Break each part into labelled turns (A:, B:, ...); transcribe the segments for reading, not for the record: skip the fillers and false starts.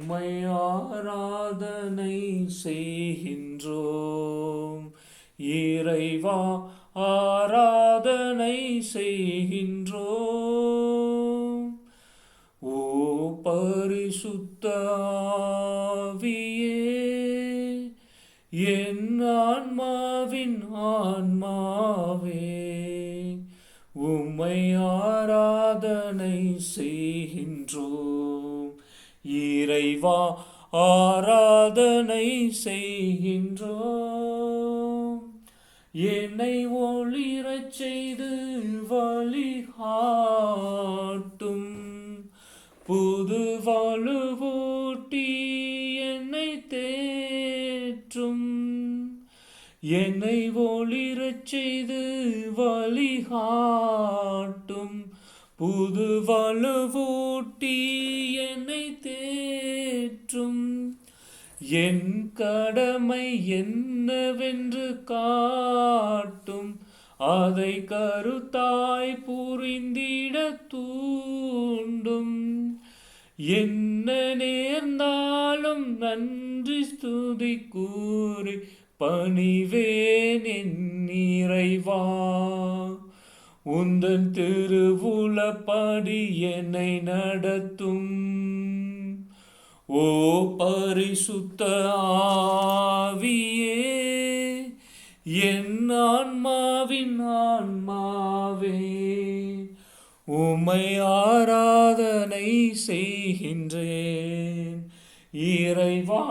A: உம்மை ஆராதனை செய்கின்றோம். இறைவா ஆராதனை செய்கின்றோம். ஓ பரிசுத்த ஆவியே, என் ஆன்மாவின் ஆன்மாவே, உம்மை ஆராதனை செய்கின்றோம். இறைவா ஆராதனை செய்கின்றோம். என்னை ஒளிரச் செய்து வழிகாட்டும், புது வலுவூட்டி என்னை தேற்றும். என்னை ஒளிரச் செய்து வழிகாட்டும், புது வலுவூட்டி என்னை தேற்றும். என் கடமை என்னவென்று காட்டும், அதை கருத்தாய் புரிந்திட தூண்டும். என்ன நேர்ந்தாலும் நன்றி ஸ்துதி கூறி பணிவேன் என் இறைவா. உந்தன் திருவுளப்படி என்னை நடத்தும். ஓ பரிசுத்த ஆவியே, என் ஆன்மாவின் ஆன்மாவே, உம்மை ஆராதனை செய்கின்றேன். இறைவா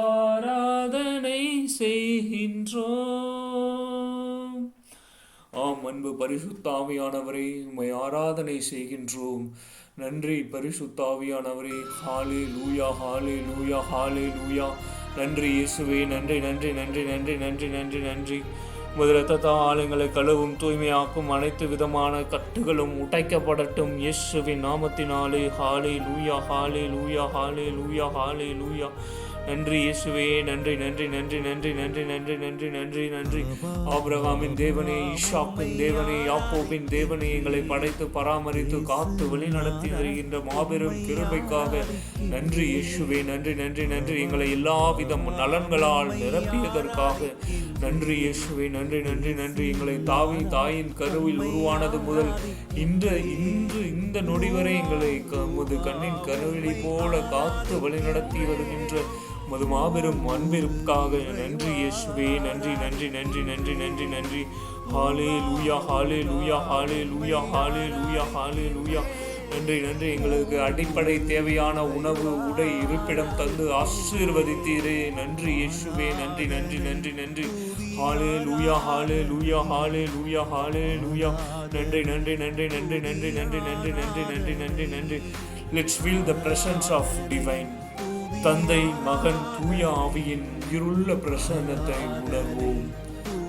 A: ஆராதனை செய்கின்றோம். ஆம் அன்பு பரிசுத்த ஆவியானவரே, உம்மை ஆராதனை செய்கின்றோம். நன்றி பரிசுத்த ஆவியானவரே. ஹல்லேலூயா, ஹல்லேலூயா, ஹல்லேலூயா. நன்றி இயேசுவே. நன்றி நன்றி நன்றி நன்றி நன்றி நன்றி நன்றி. உமது இரத்தத்தால் ஆலயங்களை கழுவும், தூய்மையாக்கும். அனைத்து விதமான கட்டுகளும் உடைக்கப்படட்டும் இயேசுவின் நாமத்தினாலே. ஹல்லேலூயா, ஹல்லேலூயா, ஹல்லேலூயா, ஹல்லேலூயா. நன்றி இயேசுவே. நன்றி நன்றி நன்றி நன்றி நன்றி நன்றி நன்றி நன்றி நன்றி. ஆபிரகாமின் தேவனே, ஈசாக்கின் தேவனே, யாக்கோபின் தேவனே, எங்களை படைத்து பராமரித்து காத்து வழிநடத்தி வருகின்ற மாபெரும் கிருபைக்காக நன்றி இயேசுவே. நன்றி நன்றி நன்றி. எங்களை எல்லாவித நலன்களால் நிரப்பியதற்காக நன்றி இயேசுவே. நன்றி நன்றி நன்றி. எங்களை தாயின் கருவில் உருவானது முதல் இன்று இந்த நொடி வரை எங்களை உமது கண்ணின் கருவிலை போல காத்து வழிநடத்தி வருகின்ற உமது மாபெரும் அன்பிற்காக நன்றி இயேசுவே. நன்றி நன்றி நன்றி நன்றி நன்றி நன்றி. ஹல்லேலூயா, ஹல்லேலூயா, ஹல்லேலூயா, ஹல்லேலூயா, ஹல்லேலூயா. நன்றி நன்றி. எங்களுக்கு அடிப்படை தேவையான உணவு, உடை, இருப்பிடம் தந்து ஆசீர்வதித்தீரே. நன்றி இயேசுவே. நன்றி நன்றி நன்றி நன்றி. ஹல்லேலூயா, ஹல்லேலூயா, ஹல்லேலூயா, ஹல்லேலூயா. நன்றி நன்றி நன்றி நன்றி நன்றி நன்றி நன்றி நன்றி நன்றி நன்றி நன்றி. Let's feel the presence of divine. தந்தை, மகன், தூய ஆவியின் உயிருள்ள பிரசன்னத்தை உணர்வோம்.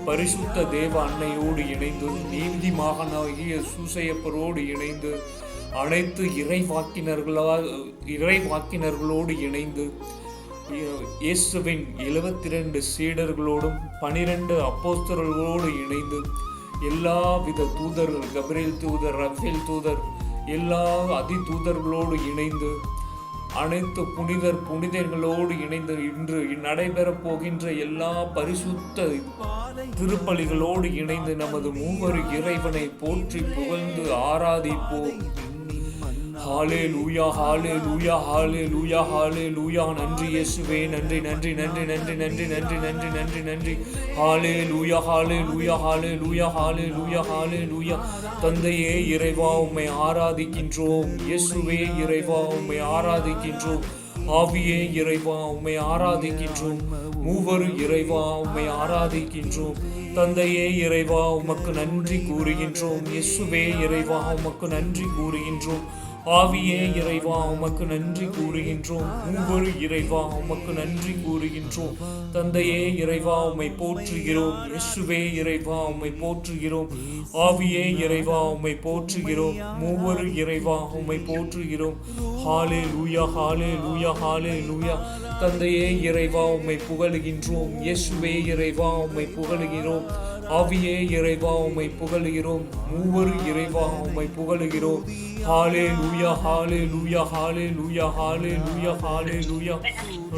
A: பரிசுத்த தேவ அன்னையோடு இணைந்து, நீதி மகனாகிய சூசையப்பரோடு இணைந்து, அனைத்து இறைவாக்கினர்களோடு இணைந்து, இயேசுவின் 72 சீடர்களோடும் 12 அப்போஸ்தலர்களோடு இணைந்து, எல்லாவித தூதர்கள், கபிரியேல் தூதர், ரஃபேல் தூதர், எல்லா அதி தூதர்களோடு இணைந்து, அனைத்து புனிதர்களோடு இணைந்து, இன்று நடைபெறப் போகின்ற எல்லா பரிசுத்த திருப்பலிகளோடு இணைந்து நமது மூவரு இறைவனை போற்றி புகழ்ந்து ஆராதிப்போம். ஹல்லேலூயா, ஹல்லேலூயா, ஹல்லேலூயா, ஹல்லேலூயா. நன்றி இயேசுவே. நன்றி நன்றி நன்றி நன்றி நன்றி நன்றி நன்றி நன்றி நன்றி. ஹல்லேலூயா, ஹல்லேலூயா, ஹல்லேலூயா, ஹல்லேலூயா, ஹல்லேலூயா. தந்தையே இறைவா உம்மை ஆராதிக்கின்றோம். இயேசுவே இறைவா உம்மை ஆராதிக்கின்றோம். ஆவியே இறைவா உம்மை ஆராதிக்கின்றோம். மூவரு இறைவா உம்மை ஆராதிக்கின்றோம். தந்தையே இறைவா உமக்கு நன்றி கூறுகின்றோம். இயேசுவே இறைவா உமக்கு நன்றி கூறுகின்றோம். ஆவியே இறைவா உமக்கு நன்றி கூறுகின்றோம். மூவரு இறைவா உமக்கு நன்றி கூறுகின்றோம். தந்தையே இறைவா உம்மை போற்றுகிறோம். இயேசுவே இறைவா உம்மை போற்றுகிறோம். ஆவியே இறைவா உம்மை போற்றுகிறோம். மூவரு இறைவா உம்மை போற்றுகிறோம். ஹல்லேலூயா, ஹல்லேலூயா, ஹல்லேலூயா. தந்தையே இறைவா உம்மை புகழுகின்றோம். இயேசுவே இறைவா உம்மை புகழுகிறோம். ஆவியே இறைவா உம்மை புகழுகிறோம். மூவரு இறைவா உம்மை புகழுகிறோம். ஹalleluya ஹalleluya ஹalleluya ஹalleluya ஹalleluya.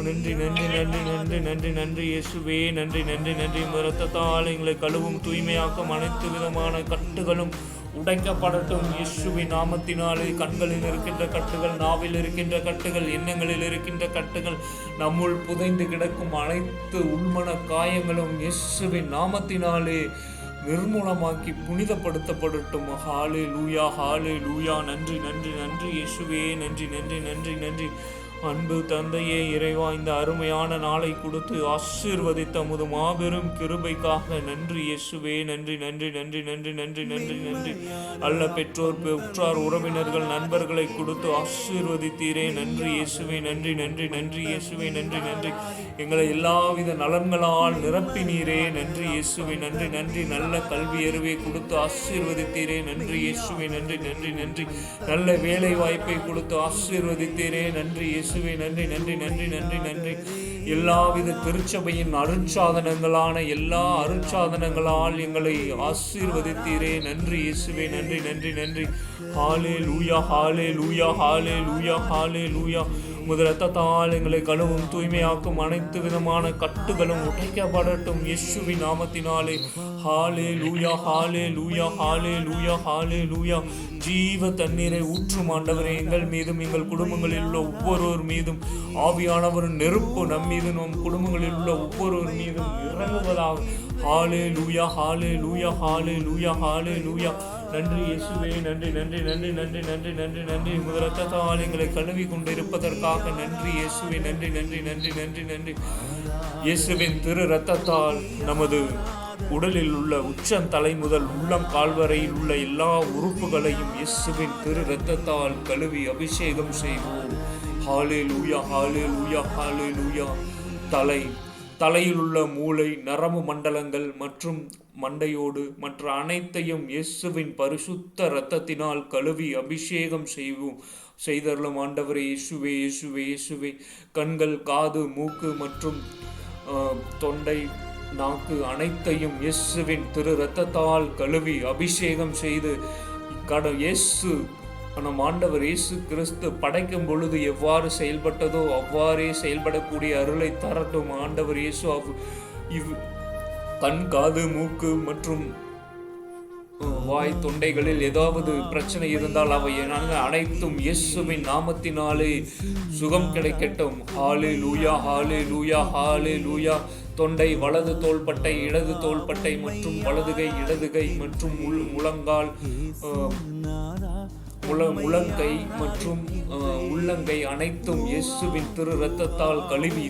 A: நன்றி நன்றி நன்றி நன்றி நன்றி நன்றி இயேசுவே. நன்றி நன்றி நன்றி. இரத்தத்தால் எங்களை கழுவும் தூய்மையாக்கும் அனைத்து விதமான கட்டுகளும் உடைக்கப்படட்டும் இயேசுவின் நாமத்தினாலே. கண்களில் இருக்கின்ற கட்டுகள், நாவில் இருக்கின்ற கட்டுகள், எண்ணங்களில் இருக்கின்ற கட்டுகள், நம்முள் புதைந்து கிடக்கும் அனைத்து உள்மன காயங்களும் இயேசுவின் நாமத்தினாலே நிர்மூலமாக்கி புனிதப்படுத்தப்படட்டும். ஹalleluya ஹalleluya. நன்றி நன்றி நன்றி இயேசுவே. நன்றி நன்றி நன்றி நன்றி. அன்பு தந்தையே இறைவா, இந்த அருமையான நாளை கொடுத்து ஆசீர்வதித்த முது மாபெரும் கிருபைக்காக நன்றி இயேசுவே. நன்றி நன்றி நன்றி நன்றி நன்றி நன்றி நன்றி. அல்ல பெற்றோர், உற்றார், உறவினர்கள், நண்பர்களை கொடுத்து ஆசீர்வதித்தீரே. நன்றி இயேசுவே. நன்றி நன்றி நன்றி இயேசுவே. நன்றி நன்றி. எங்களை எல்லாவித நலன்களால் நிரப்பினீரே. நன்றி இயேசுவே. நன்றி நன்றி. நல்ல கல்வி அறிவை கொடுத்து ஆசீர்வதித்தீரே. நன்றி இயேசுவே. நன்றி நன்றி நன்றி. நல்ல வேலை வாய்ப்பை கொடுத்து ஆசீர்வதித்தீரே. நன்றி இயேசுவே. நன்றி நன்றி நன்றி நன்றி நன்றி. எல்லாவித திருச்சபையின் அருட்சாதனங்களான எல்லா அருட்சாதனங்களால் எங்களை ஆசீர்வதித்தீரே. நன்றி இயேசுவே. நன்றி நன்றி நன்றி. ஹalleluya ஹalleluya ஹalleluya ஹalleluya. உமது இரத்தத்தால் எங்களை கழுவும் தூய்மையாக்கும் அனைத்து விதமான கட்டுகளும் உடைக்கப்படட்டும் இயேசுவின் நாமத்தினாலே. ஹalleluya ஹalleluya ஹalleluya ஹalleluya. ஜீவ தண்ணீரை ஊற்றும் ஆண்டவரே, எங்கள் மீதும் எங்கள் குடும்பங்களில் உள்ள ஒவ்வொருவர் மீதும் ஆவியானவர் நெருப்பு நம் மீது நம் குடும்பங்களில் உள்ள ஒவ்வொருவர் மீதும் இறங்குவதாக. ஹalleluya ஹalleluya ஹalleluya ஹalleluya. நன்றி இயேசுவே. நன்றி நன்றி நன்றி நன்றி நன்றி நன்றி நன்றி. உமது இரத்தத்தால் எங்களை கழுவி கொண்டிருப்பதற்காக நன்றி இயேசுவே. நன்றி நன்றி நன்றி நன்றி நன்றி. இயேசுவின் திரு இரத்தத்தால் நமது உடலில் உள்ள உச்சந்தலை முதல் உள்ளம் கால்வரையில் உள்ள எல்லா உறுப்புகளையும் இயேசுவின் திரு இரத்தத்தால் கழுவி அபிஷேகம் செய்வோம். ஹalleluya ஹalleluya ஹalleluya. தலையில் உள்ள மூளை, நரம்பு மண்டலங்கள் மற்றும் மண்டையோடு மற்ற அனைத்தையும் இயேசுவின் பரிசுத்த இரத்தத்தினால் கழுவி அபிஷேகம் செய்தருளும் ஆண்டவரே இயேசுவே இயேசுவே இயேசுவே. கண்கள், காது, மூக்கு மற்றும் தொண்டை, நாக்கு அனைத்தையும் இயேசுவின் திரு இரத்தத்தால் கழுவி அபிஷேகம் செய்து இயேசு நம் ஆண்டவர் இயேசு கிறிஸ்து படைக்கும் பொழுது எவ்வாறு செயல்பட்டதோ அவ்வாறே செயல்படக்கூடிய அருளை தரட்டும் ஆண்டவர் இயேசு. கண், காது, மூக்கு மற்றும் வாய், தொண்டைகளில் ஏதாவது பிரச்சனை இருந்தால் அவை அனைத்தும் இயேசுவின் நாமத்தினாலே சுகம் கிடைக்கட்டும். ஹalleluya ஹalleluya ஹalleluya. தொண்டை, வலது தோள்பட்டை, இடது தோள்பட்டை மற்றும் வலதுகை, இடதுகை மற்றும் முழங்கால், முழங்கை மற்றும் உள்ளங்கை அனைத்தும் இயேசுவின் திரு இரத்தத்தால் கழுவி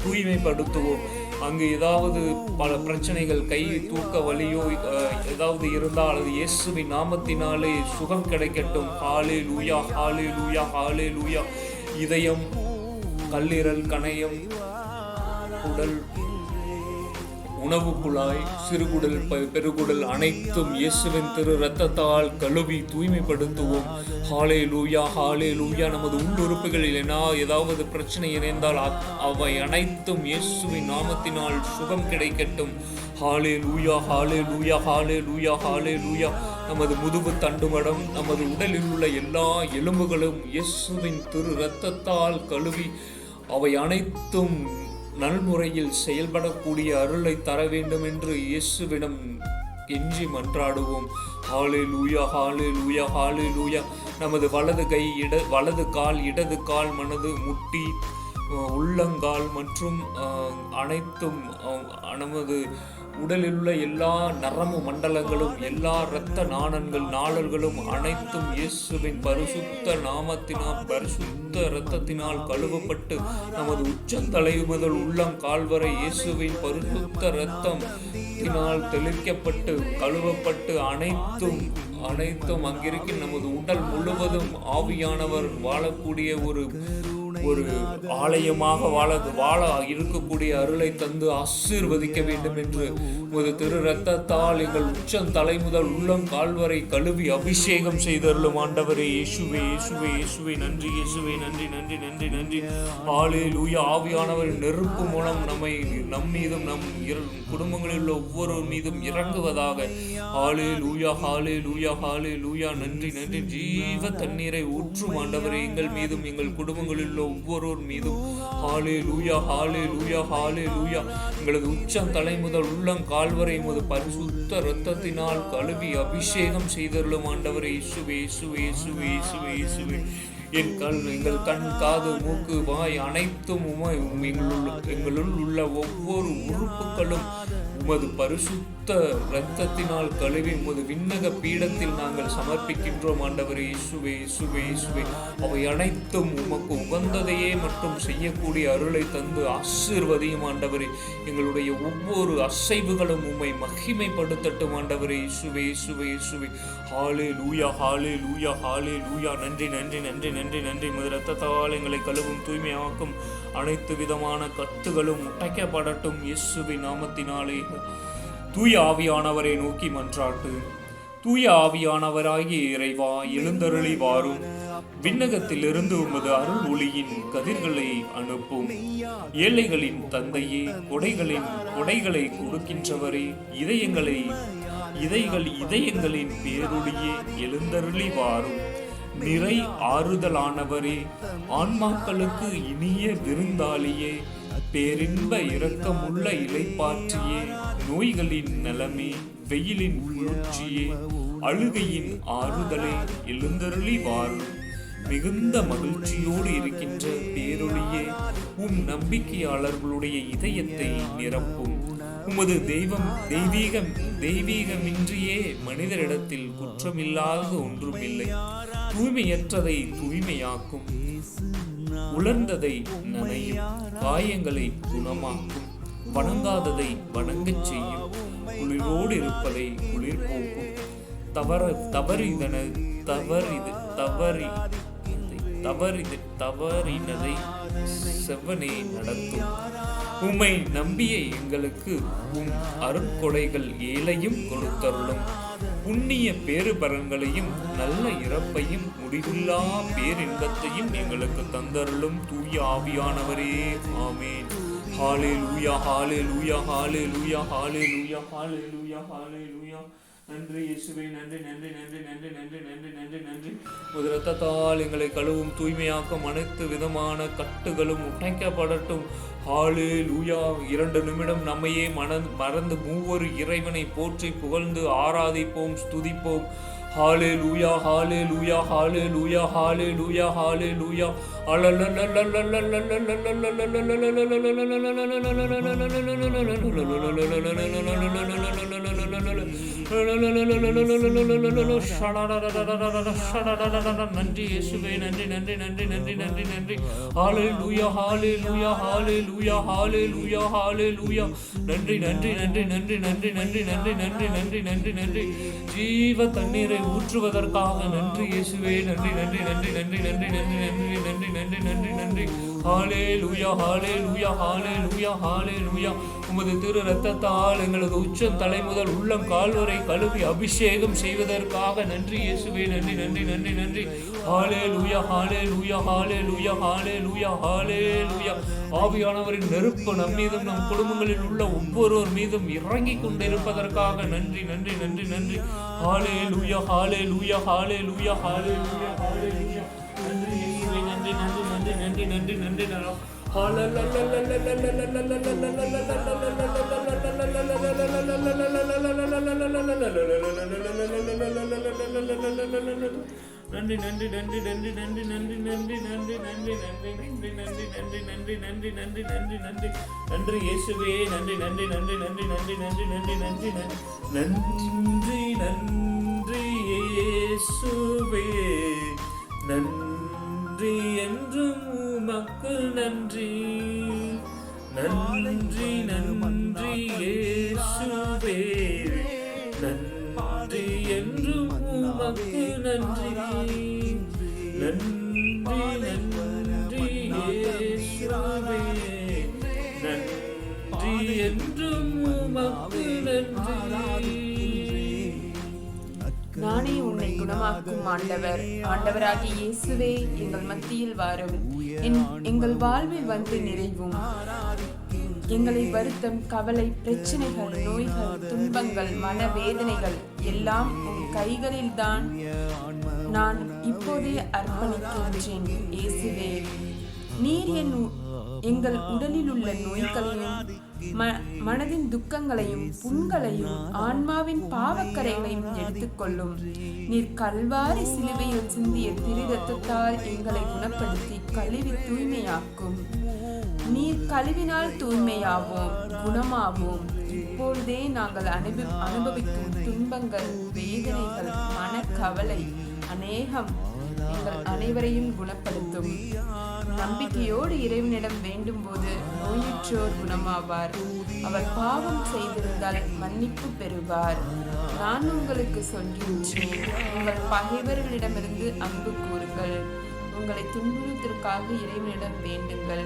A: தூய்மைப்படுத்துவோம். அங்கு ஏதாவது பல பிரச்சனைகள், கை தூக்க வலியோ ஏதாவது இருந்தால் அது இயேசுவின் நாமத்தினாலே சுகம் கிடைக்கட்டும். ஹalleluya ஹalleluya ஹalleluya. இதயம், கல்லீரல், கணையம், குடல், உணவு குழாய், சிறுகுடல், பெருகுடல் அனைத்தும் இயேசுவின் திரு இரத்தத்தால் கழுவி தூய்மைப்படுத்துவோம். ஹalleluya ஹalleluya. நமது உள்ளுறுப்புகளில் ஏதாவது பிரச்சனை இருந்தால் அவை அனைத்தும் இயேசுவின் நாமத்தினால் சுகம் கிடைக்கட்டும். ஹalleluya ஹalleluya ஹalleluya ஹalleluya. நமது முதுகு தண்டுமடம், நமது உடலில் உள்ள எல்லா எலும்புகளும் இயேசுவின் திரு இரத்தத்தால் கழுவி அவை அனைத்தும் நல்முறையில் செயல்படக்கூடிய அருளை தர வேண்டும் என்று இயேசுவிடம் கெஞ்சி மன்றாடுவோம். ஹalleluya ஹalleluya ஹalleluya. நமது வலது கை, வலது கால், இடது கால், மனது, முட்டி, உள்ளங்கால் மற்றும் அனைத்தும் நமது உடலில் உள்ள எல்லா நரம்பு மண்டலங்களும் எல்லா இரத்த நாளல்களும் அனைத்தும் இயேசுவின் பரிசுத்த நாமத்தினால் பரிசுத்த இரத்தத்தினால் கழுவப்பட்டு நமது உச்சந்தலை முதல் உள்ளம் கால்வரை இயேசுவின் பரிசுத்த இரத்தத்தினால் தெளிக்கப்பட்டு கழுவப்பட்டு அனைத்தும் அங்கிருக்கும் நமது உடல் முழுவதும் ஆவியானவர் வாழக்கூடிய ஒரு ஒரு ஆலயமாக வாழ இருக்கக்கூடிய அருளை தந்து ஆசீர்வதிக்க வேண்டும் என்று உமது திரு ரத்தத்தால் எங்கள் உச்சம் தலை முதல் உள்ளம் கால்வரை கழுவி அபிஷேகம் செய்தருளும் ஆண்டவரே. இயேசுவே இயேசுவே இயேசுவே நன்றி. இயேசுவே நன்றி நன்றி நன்றி நன்றி. ஹல்லேலூயா. ஆவியானவரின் நெருப்பு மூலம் நம் மீதும் நம் குடும்பங்களில் உள்ள ஒவ்வொரு மீதும் இறங்குவதாக. ஹல்லேலூயா ஹல்லேலூயா ஹல்லேலூயா. நன்றி நன்றி. ஜீவ தண்ணீரை ஊற்றும் ஆண்டவரே எங்கள் மீதும் எங்கள் குடும்பங்களில் உள்ள ஒவ்வொருவர் மீதும். ஹல்லேலூயா ஹல்லேலூயா ஹல்லேலூயா. எங்களது உச்சம் தலை முதல் உள்ளம் கால்வரை உமது பரிசுத்த இரத்தத்தினால் கழுவி அபிஷேகம் செய்தருளும் ஆண்டவரே. இயேசுவே இயேசுவே இயேசுவே இயேசுவே இயேசுவே. எங்கள் கண் காது மூக்கு வாய் அனைத்தும் எங்களுள் உள்ள ஒவ்வொரு உறுப்புகளும் உமது பரிசுத்த இரத்தத்தினால் கழுவி உமது விண்ணக பீடத்தில் நாங்கள் சமர்ப்பிக்கின்றோம் ஆண்டவரே. இயேசுவே இயேசுவே இயேசுவே. அவை அனைத்தும் உமக்கு உகந்ததையே மட்டும் செய்யக்கூடிய அருளை தந்து ஆசீர்வதியும் ஆண்டவரே. எங்களுடைய ஒவ்வொரு அசைவுகளும் உம்மை மகிமைப்படுத்தட்டும் ஆண்டவரே. இயேசுவே இயேசுவே இயேசுவே. ஹல்லேலூயா ஹல்லேலூயா ஹல்லேலூயா. நன்றி நன்றி நன்றி நன்றி நன்றி. உமது இரத்தத்தால் எங்களை கழுவும் தூய்மையாக்கும் அனைத்து விதமான கட்டுகளும் உடைக்கப்படட்டும் இயேசுவின் நாமத்தினாலே. தூய ஆவியானவரை நோக்கி மன்றாட்டு. தூய ஆவியானவராகிய இறைவா, எழுந்தருளி வாரும். விண்ணகத்திலிருந்து உமது அருள் ஒளியின் கதிர்களை அனுப்பும். ஏழைகளின் தந்தையே, கொடைகளை கொடுக்கின்றவரே, இதயங்களின் பேரொளியே, எழுந்தருளி வாரும். நிறை ஆறுதலானவரே, ஆன்மாக்களுக்கு இனிய விருந்தாளியே, பேரின்ப இரக்கமுள்ள இலைப்பாற்றியே, நோய்களின் நலமே, வெயிலின் குளிர்ச்சியே, அழுகையின் ஆறுதலே, எழுந்தருளி வாரும். மிகுந்த மகிழ்ச்சியோடு இருக்கின்ற பேரொளியே, நம்பிக்கையாளர்களுடைய இதயத்தை நிரப்பும். உமது தெய்வீகமின்றியே மனிதரிடத்தில் குற்றமில்லாத ஒன்றுமில்லை. தூய்மையற்றதை தூய்மையாக்கும், உலர்ந்ததை நனையும், காயங்களை குணமாக்கும், வணங்காததை வணங்கச் செய்யும், குளிரோடு இருப்பதை குளிர் போக்கும், தவறினதை செவ்வனே நடத்தும். உம்மை நம்பிய எங்களுக்கு அருட்கொடைகள் ஏழையும் கொடுத்தருளும். புண்ணிய பேறுபலன்களையும் நல்ல இறப்பையும் முடிவில்லா பேரின்பத்தையும் எங்களுக்கு தந்தருளும் தூய ஆவியானவரே. ஆமென். ஹல்லேலூயா ஹல்லேலூயா ஹல்லேலூயா ஹல்லேலூயா ஹல்லேலூயா ஹல்லேலூயா. நன்றி இயேசுவே. நன்றி நன்றி நன்றி நன்றி நன்றி நன்றி நன்றி நன்றி. உமது இரத்தத்தால் எங்களை கழுவும் தூய்மையாக்கும் அனைத்து விதமான கட்டுகளும் உடைக்கப்படட்டும். ஹல்லேலூயா. 2 நிமிடம் நம்மையே மறந்து மூவொரு இறைவனை போற்றி புகழ்ந்து ஆராதிப்போம், ஸ்துதிப்போம். ஹல்லேலூயா ஹல்லேலூயா ஹல்லேலூயா ஹல்லேலூயா ஹல்லேலூயா. நன்றி இயேசுவே. நன்றி நன்றி நன்றி நன்றி நன்றி நன்றி. ஹல்லேலூயா ஹல்லேலூயா ஹல்லேலூயா ஹல்லேலூயா ஹல்லேலூயா. நன்றி நன்றி நன்றி நன்றி நன்றி நன்றி நன்றி நன்றி நன்றி நன்றி நன்றி. ஜீவ தண்ணீரை ஊற்றுவதற்காக நன்றி இயேசுவே. நன்றி நன்றி நன்றி நன்றி நன்றி நன்றி நன்றி நன்றி நன்றி நன்றி நன்றி. ஹல்லேலூயா ஹல்லேலூயா ஹல்லேலூயா ஹல்லேலூயா. உமது திரு இரத்தத்தால் எங்களது உச்சம் தலை முதல் உள்ளம் கால்வரை கழுவி அபிஷேகம் செய்வதற்காக நன்றி இயேசுவே. நன்றி நன்றி நன்றி நன்றி. ஹல்லேலூயா ஹல்லேலூயா ஹல்லேலூயா ஹல்லேலூயா ஹல்லேலூயா. ஆவியானவரின் நெருப்பு நம் மீதும் நம் குடும்பங்களில் உள்ள ஒவ்வொருவர் மீதும் இறங்கிக் கொண்டிருப்பதற்காக நன்றி நன்றி நன்றி நன்றி. ஹல்லேலூயா ஹல்லேலூயா ஹல்லேலூயா ஹல்லேலூயா ஹல்லேலூயா. நன்றி இயேசுவே. நன்றி நன்றி நன்றி நன்றி நன்றி நன்றி நன்றி. நன்றி நன்றி நன்றி நன்றி நன்றி நன்றி நன்றி நன்றி நன்றி நன்றி நன்றி நன்றி நன்றி நன்றி நன்றி நன்றி நன்றி நன்றி. நன்றி இயேசுவே. நன்றி நன்றி நன்றி நன்றி நன்றி நன்றி நன்றி நன்றி நன்றி நன்றி இயேசுவே. நன்றி என்றும் உமக்கு நன்றி. நன்றி நன்றி இயேசுவே. நன்றி என்றும் உமக்கு நன்றி. நன்றி நன்றி நன்றி என்றும் உமக்கு நன்றி.
B: நானே உன்னை குணமாக்கும் ஆண்டவர். ஆண்டவராகிய இயேசுவே, எங்கள் மத்தியில் வாரும். எங்கள் வாழ்வில் வந்து நிறைவும். எங்களை வருத்தம், கவலை, பிரச்சனைகள், நோய்கள், துன்பங்கள், மனவேதனைகள் எல்லாம் உன் கைகளில் தான் நான் இப்போதே அர்ப்பணிக்கின்றேன். இயேசுவே, நீர் எங்கள் உடலில் உள்ள நோய்களையும் மனதின் துக்கங்களையும் புண்களையும் ஆன்மாவின் பாவக்கரைகளையும் எடுத்துக்கொள்ளும். நீர் கல்வாரி சிலுவையில் சிந்திய திரு ரத்தத்தால் எங்களை குணப்படுத்தி கழுவி தூய்மையாக்கும். நீர் கழுவினால் தூய்மையாவோம், குணமாவோம். இப்பொழுதே நாங்கள் அனுபவிக்கும் துன்பங்கள், வேதனைகள், மனக்கவலை அநேகம் எங்கள் அனைவரையும் குணப்படுத்தும். நம்பிக்கையோடு இறைவனிடம் வேண்டும் போது நோயுற்றோர் குணமாவார். அவர் பாவம் செய்திருந்தால் மன்னிப்பு பெறுவார். நான் உங்களுக்கு சொல்கின்றேன், உங்கள் பகைவர்களிடமிருந்து அன்பு கூறுங்கள். உங்களை துன்புறுத்திற்காக இறைவனிடம் வேண்டுங்கள்.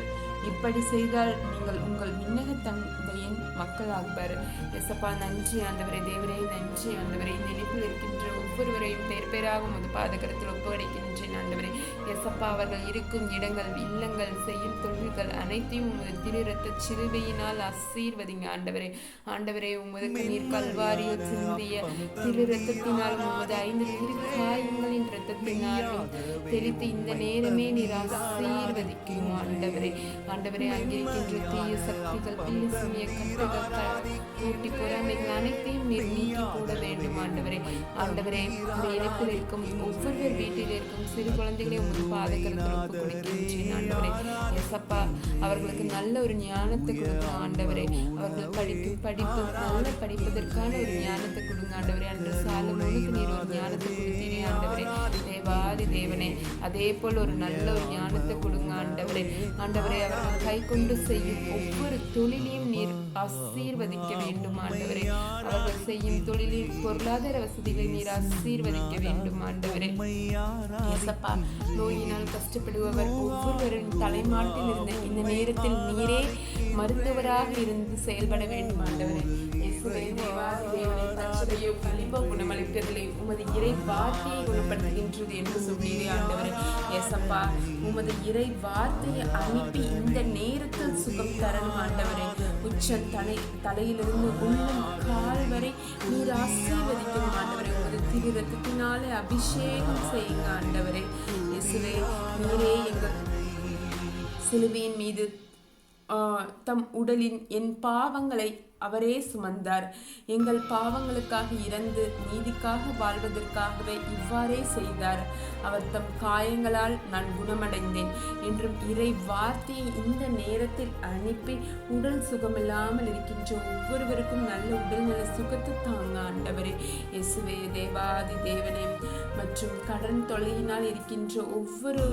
B: இப்படி செய்தால் நீங்கள் உங்கள் விண்ணக தந்தையின் மக்களாகுவர். எசப்பா, நன்றி ஆண்டவரே. தேவரே, நன்றி ஆண்டவரே. இந்த இணைப்பில் இருக்கின்ற ஒவ்வொருவரையும் பேர் பேராக உமது பாதகரத்தில் ஒப்படைக்கின்றேன் ஆண்டவரே. எசப்பா, அவர்கள் இருக்கும் இடங்கள், இல்லங்கள், செய்யும் தொழில்கள் அனைத்தையும் உமது திரு ரத்த சிலுவையினால் ஆசீர்வதிங்க ஆண்டவரே. ஆண்டவரே, உமது நீர் கல்வாரியில் சிந்திய திரு ரத்தத்தினாலும் உமது 5 திரு காயங்களின் ரத்தத்தினாலும் தெளித்து இந்த நேரமே நீர் ஆசீர்வதிக்கும் ஆண்டவரே. ஆண்டவரே, அங்கிருக்கின்ற தீய சக்திகள், பில்லிசுமிய கட்டுகள், கூட்டி பொறாமைகள் அனைத்தையும் நீர் நீக்கி போட வேண்டும் ஆண்டவரே. ஆண்டவரே, இந்த இணைப்பில் இருக்கும் ஒவ்வொருவர் வீட்டில் இருக்கும் சிறு குழந்தைகளை உங்கள் பாதகரத்தில் ஒப்பு கொடுக்கின்றேன் ஆண்டவரே. எசப்பா, அவர்களுக்கு நல்ல ஒரு ஞானத்தை கொடுங்க ஆண்டவரே. அவர்கள் படிக்கும் படிப்பு நல்ல படிப்பதற்கான ஒரு ஞானத்தை கொடுங்க ஆண்டவரே. அன்று சாலமோனுக்கு நீர் ஒரு ஞானத்தை கொடுத்தீரே ஆண்டவரே. தேவாதி தேவனே, அதே போல் ஒரு நல்ல ஒரு ஞானத்தை கொடுங்க ஆண்டவரே. ஆண்டவரே, அவர்கள் கை கொண்டு செய்யும் ஒவ்வொரு தொழிலையும் நீர் ஆசீர்வதிக்க வேண்டும் ஆண்டவரே. அவர்கள் செய்யும் தொழிலில் பொருளாதார வசதிகளை நீர் ஆசீர்வதிக்க வேண்டும் ஆண்டவரே. ஏசப்பா, நோயினால் கஷ்டப்படுபவர் ஒவ்வொருவரின் தலைமாட்டில் இருந்த இந்த நேரத்தில் நீரே மருத்துவராக இருந்து செயல்பட வேண்டும் ஆண்டவரே. குணமளிப்பதிலே உமது இறை வார்த்தையை குணப்படுத்துகின்றது என்று சொன்னீரே ஆண்டவரே. ஏசப்பா, உமது இறை வார்த்தையை அனுப்பி இந்த நேரத்தில் சுகம் தரணும் ஆண்டவரே. உச்ச தலையிலிருந்து உள்ளம் கால் வரை நீர் ஆசீர்வதிக்கும் ஆண்டவரே. உமது திரு ரத்தத்தினாலே அபிஷேகம் செய்யுங்க ஆண்டவரே. இயேசுவே, நீரே எங்கள் சிலுவையின் மீது தம் உடலின் என் பாவங்களை அவரே சுமந்தார். எங்கள் பாவங்களுக்காக இறந்து நீதிக்காக வாழ்வதற்காகவே இவ்வாறே செய்தார். அவர் தம் காயங்களால் நான் குணமடைந்தேன் என்றும் இறை வார்த்தையை இந்த நேரத்தில் அனுப்பி உடல் சுகமில்லாமல் இருக்கின்ற ஒவ்வொருவருக்கும் நல்ல உடல்நல சுகத்தை தாங்க ஆண்டவரே. இயேசுவே, தேவாதி தேவனே, மற்றும் கடன் தொல்லையினால் இருக்கின்ற ஒவ்வொரு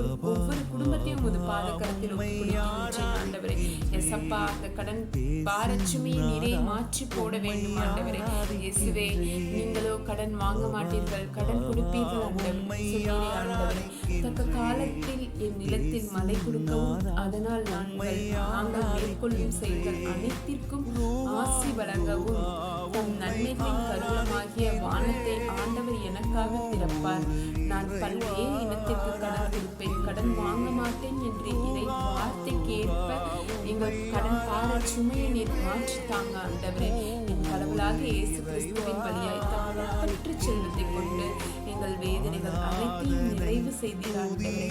B: குடும்பத்தையும் உமது பாதகரத்தில் ஒப்புக்கொடுக்கின்றேன் ஆண்டவரே. எசப்பா, அந்த கடன் பாரச்சுமையை நீரே மாற்றி போட வேண்டும் ஆண்டவரே. இயேசுவே, நீங்களோ கடன் வாங்க மாட்டீர்கள், கடன் கொடுப்பீர்கள் ஆண்டவரே. தக்க காலத்தில் என் நிலத்தில் மழை கொடுக்கவும் அதனால் நாங்கள் மேற்கொள்ளும் செயல்கள் அனைத்திற்கும் ஆசி வழங்கவும் தம் நன்மைகளின் கருவமாகிய வானத்தை ஆண்டவர் எனக்காக திறப்பார். நான் பல்வேறு இனத்திற்கு கடன் கொடுப்பேன், கடன் வாங்க மாட்டேன் என்று இறை வார்த்தைக்கு ஏற்ப எங்கள் கடன் பார சுமையை நீர் மாற்றித்தாங்க ஆண்டவரே. என் கடவுளாக இயேசு கிறிஸ்துவின் வழியாய் தப்பற்ற செல்வத்தை கொண்டு எங்கள் வேதனைகள் அனைத்தையும் நிறைவு செய்தீர் ஆண்டவரே.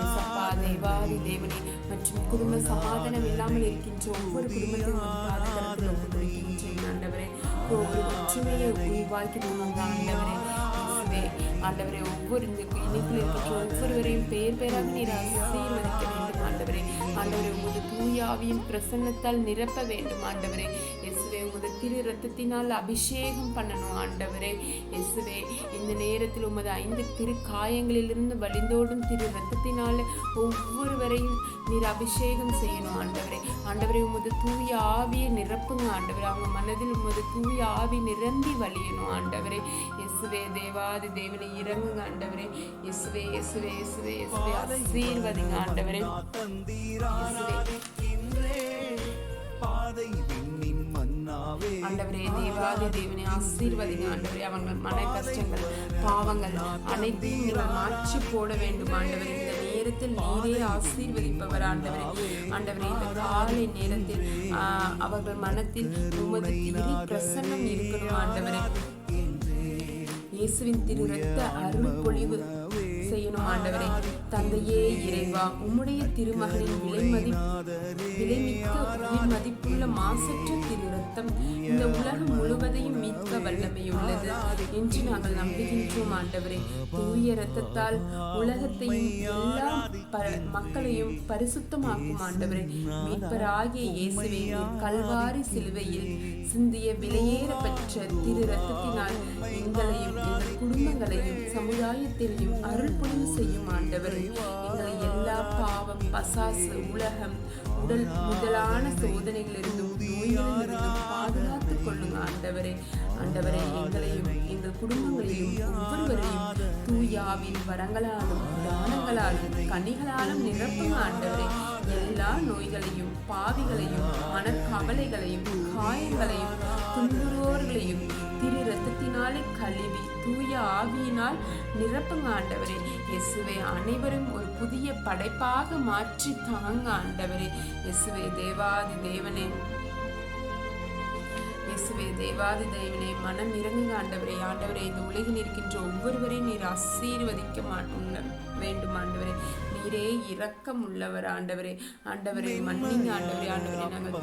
B: ஏசப்பா, தேவாதி தேவனே, மற்றும் குடும்ப சமாதானம் இல்லாமல் இருக்கின்ற ஒவ்வொரு குடும்பத்தையும் பாதுகாப்பில் ஒப்புக்கொடுக்கின்றேன் ஆண்டவரே. ஒவ்வொரு ஒற்றுமையை உருவாக்கினாங்க ஆண்டவரே. ஆண்டவரே, ஒவ்வொரு இணைப்பில் இருக்கின்ற ஒவ்வொருவரையும் பெயர் பெயராக நீர் ஆசீர்வதிக்க வேண்டும் ஆண்டவரே. ஆண்டவரே, உமது தூயாவியின் பிரசன்னத்தால் நிரப்ப வேண்டும் ஆண்டவரே. இயேசுவே, உமது திரு ரத்தத்தினால் அபிஷேகம் பண்ணணும் ஆண்டவரே. இயேசுவே, இந்த நேரத்தில் உமது 5 திரு காயங்களிலிருந்து வழிந்தோடும் திரு ரத்தத்தினால ஒவ்வொருவரையும் நீர் அபிஷேகம் செய்யணும் ஆண்டவரே. ஆண்டவரே, உமது தூய ஆவியை நிரப்புங்க ஆண்டவரே. அவங்க மனதில் உமது தூய ஆவி நிரம்பி வழியணும் ஆண்டவரே. இயேசுவே, தேவாதி தேவனை இறங்குங்க ஆண்டவரே. இயேசுவே, இயேசுவே, இயேசுவே, இயேசுவே, ஆசீர்வதிங்க ஆண்டவரே. இயேசுவே, ஆண்டவரே தேவாதி தேவனை ஆசீர்வதிங்க ஆண்டவரே. அவங்கள் மன கஷ்டங்கள் பாவங்கள் அனைத்தையும் நீங்கள் மாற்றி போட வேண்டும் ஆண்டவரே. இந்த நேரத்தில் நீரே ஆசீர்வதிப்பவர் ஆண்டவரே. ஆண்டவரே இந்த காலை நேரத்தில் அவர்கள் மனத்தில் உமது திரு பிரசன்னம் இருக்கணும் ஆண்டவரே. இயேசுவின் திரு ரத்த அருள் பொழிவு செய்யணும் ஆண்டவரே. தந்தையே இறைவா, உம்முடைய திருமகனின் விலைமிக்க உயிர் மதிப்புள்ள மாசற்ற திரு ரத்தம் இந்த உலகம் முழுவதையும் மீட்க வல்லமையுள்ளது என்று நாங்கள் நம்புகின்றோம் ஆண்டவரே. தூய ரத்தத்தால் உலகத்தையும் எல்லா மக்களையும் பரிசுத்தமாக்கும் ஆண்டவரே. மீட்பராகிய இயேசுவே, கல்வாரி சிலுவையில் சிந்திய விலையேறப்பெற்ற திரு ரத்தத்தினால் எங்களையும் எங்கள் குடும்பங்களையும் சமுதாயத்திலையும் அருள் பொழிவு செய்யும் ஆண்டவரே. எங்களை எல்லா பாவம், பசாசு, உலகம், உடல் முதலான சோதனைகளிலிருந்தும் நோய்களிலிருந்தும் பாதுகாத்துக் கொள்ளுங்க ஆண்டவரே. ஆண்டவரே, எங்களையும் எங்கள் குடும்பங்களையும் ஒவ்வொருவரையும் தூயாவின் வரங்களாலும் தானங்களாலும் கனிகளாலும் நிரப்புங்க ஆண்டவரே. எல்லா நோய்களையும் பாவிகளையும் மனக்கவலைகளையும் காயங்களையும் துன்புறுவோர்களையும் திரு ரத்தத்தினாலே கழுவி தூய ஆவியினால் நிரப்புங்க ஆண்டவரே. இயேசுவே, அனைவரும் ஒரு புதிய படைப்பாக மாற்றி தாங்க ஆண்டவரே. இயேசுவே தேவாதி தேவனே, இயேசுவே தேவாதி தேவனே, மனம் இறங்குங்க ஆண்டவரே. ஆண்டவரே, இந்த உலகில் இருக்கின்ற ஒவ்வொருவரையும் நீர் ஆசீர்வதிக்க வேண்டும் ஆண்டவரே. நீரே இரக்கம் உள்ளவர் ஆண்டவரே. ஆண்டவரை மன்னிங்க ஆண்டவரே. ஆண்டவரே, நாங்கள்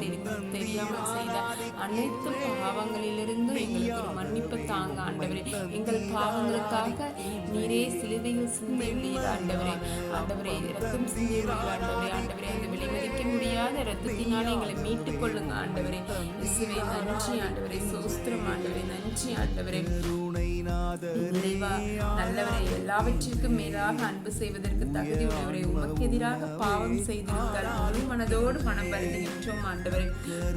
B: தெரியாமல் செய்த அனைத்து பாவங்களிலிருந்து எங்களுக்கு ஒரு மன்னிப்பு தாங்க ஆண்டவரே. எங்கள் பாவங்களுக்காக நீரே சிலுவையில் சிந்தியுள்ளீர் ஆண்டவரே. ஆண்டவரே, இரத்தம் சிந்தியுள்ளீர் ஆண்டவரே. ஆண்டவரே, அந்த விலைமதிக்க முடியாத இரத்தத்தினாலே எங்களை மீட்டுக் கொள்ளுங்க ஆண்டவரே. இயேசுவே நன்றி ஆண்டவரே. சோஸ்திரம் ஆண்டவரே. நன்றி ஆண்டவரே. இறைவா நல்லவரை, எல்லாவற்றிற்கும் மேலாக அன்பு செய்வதற்கு தகுதி உள்ளவரை, உமக்கு எதிராக பாவம் செய்திருந்தால் முழு மனதோடு மனம் வருகின்றோம் ஆண்டவரே.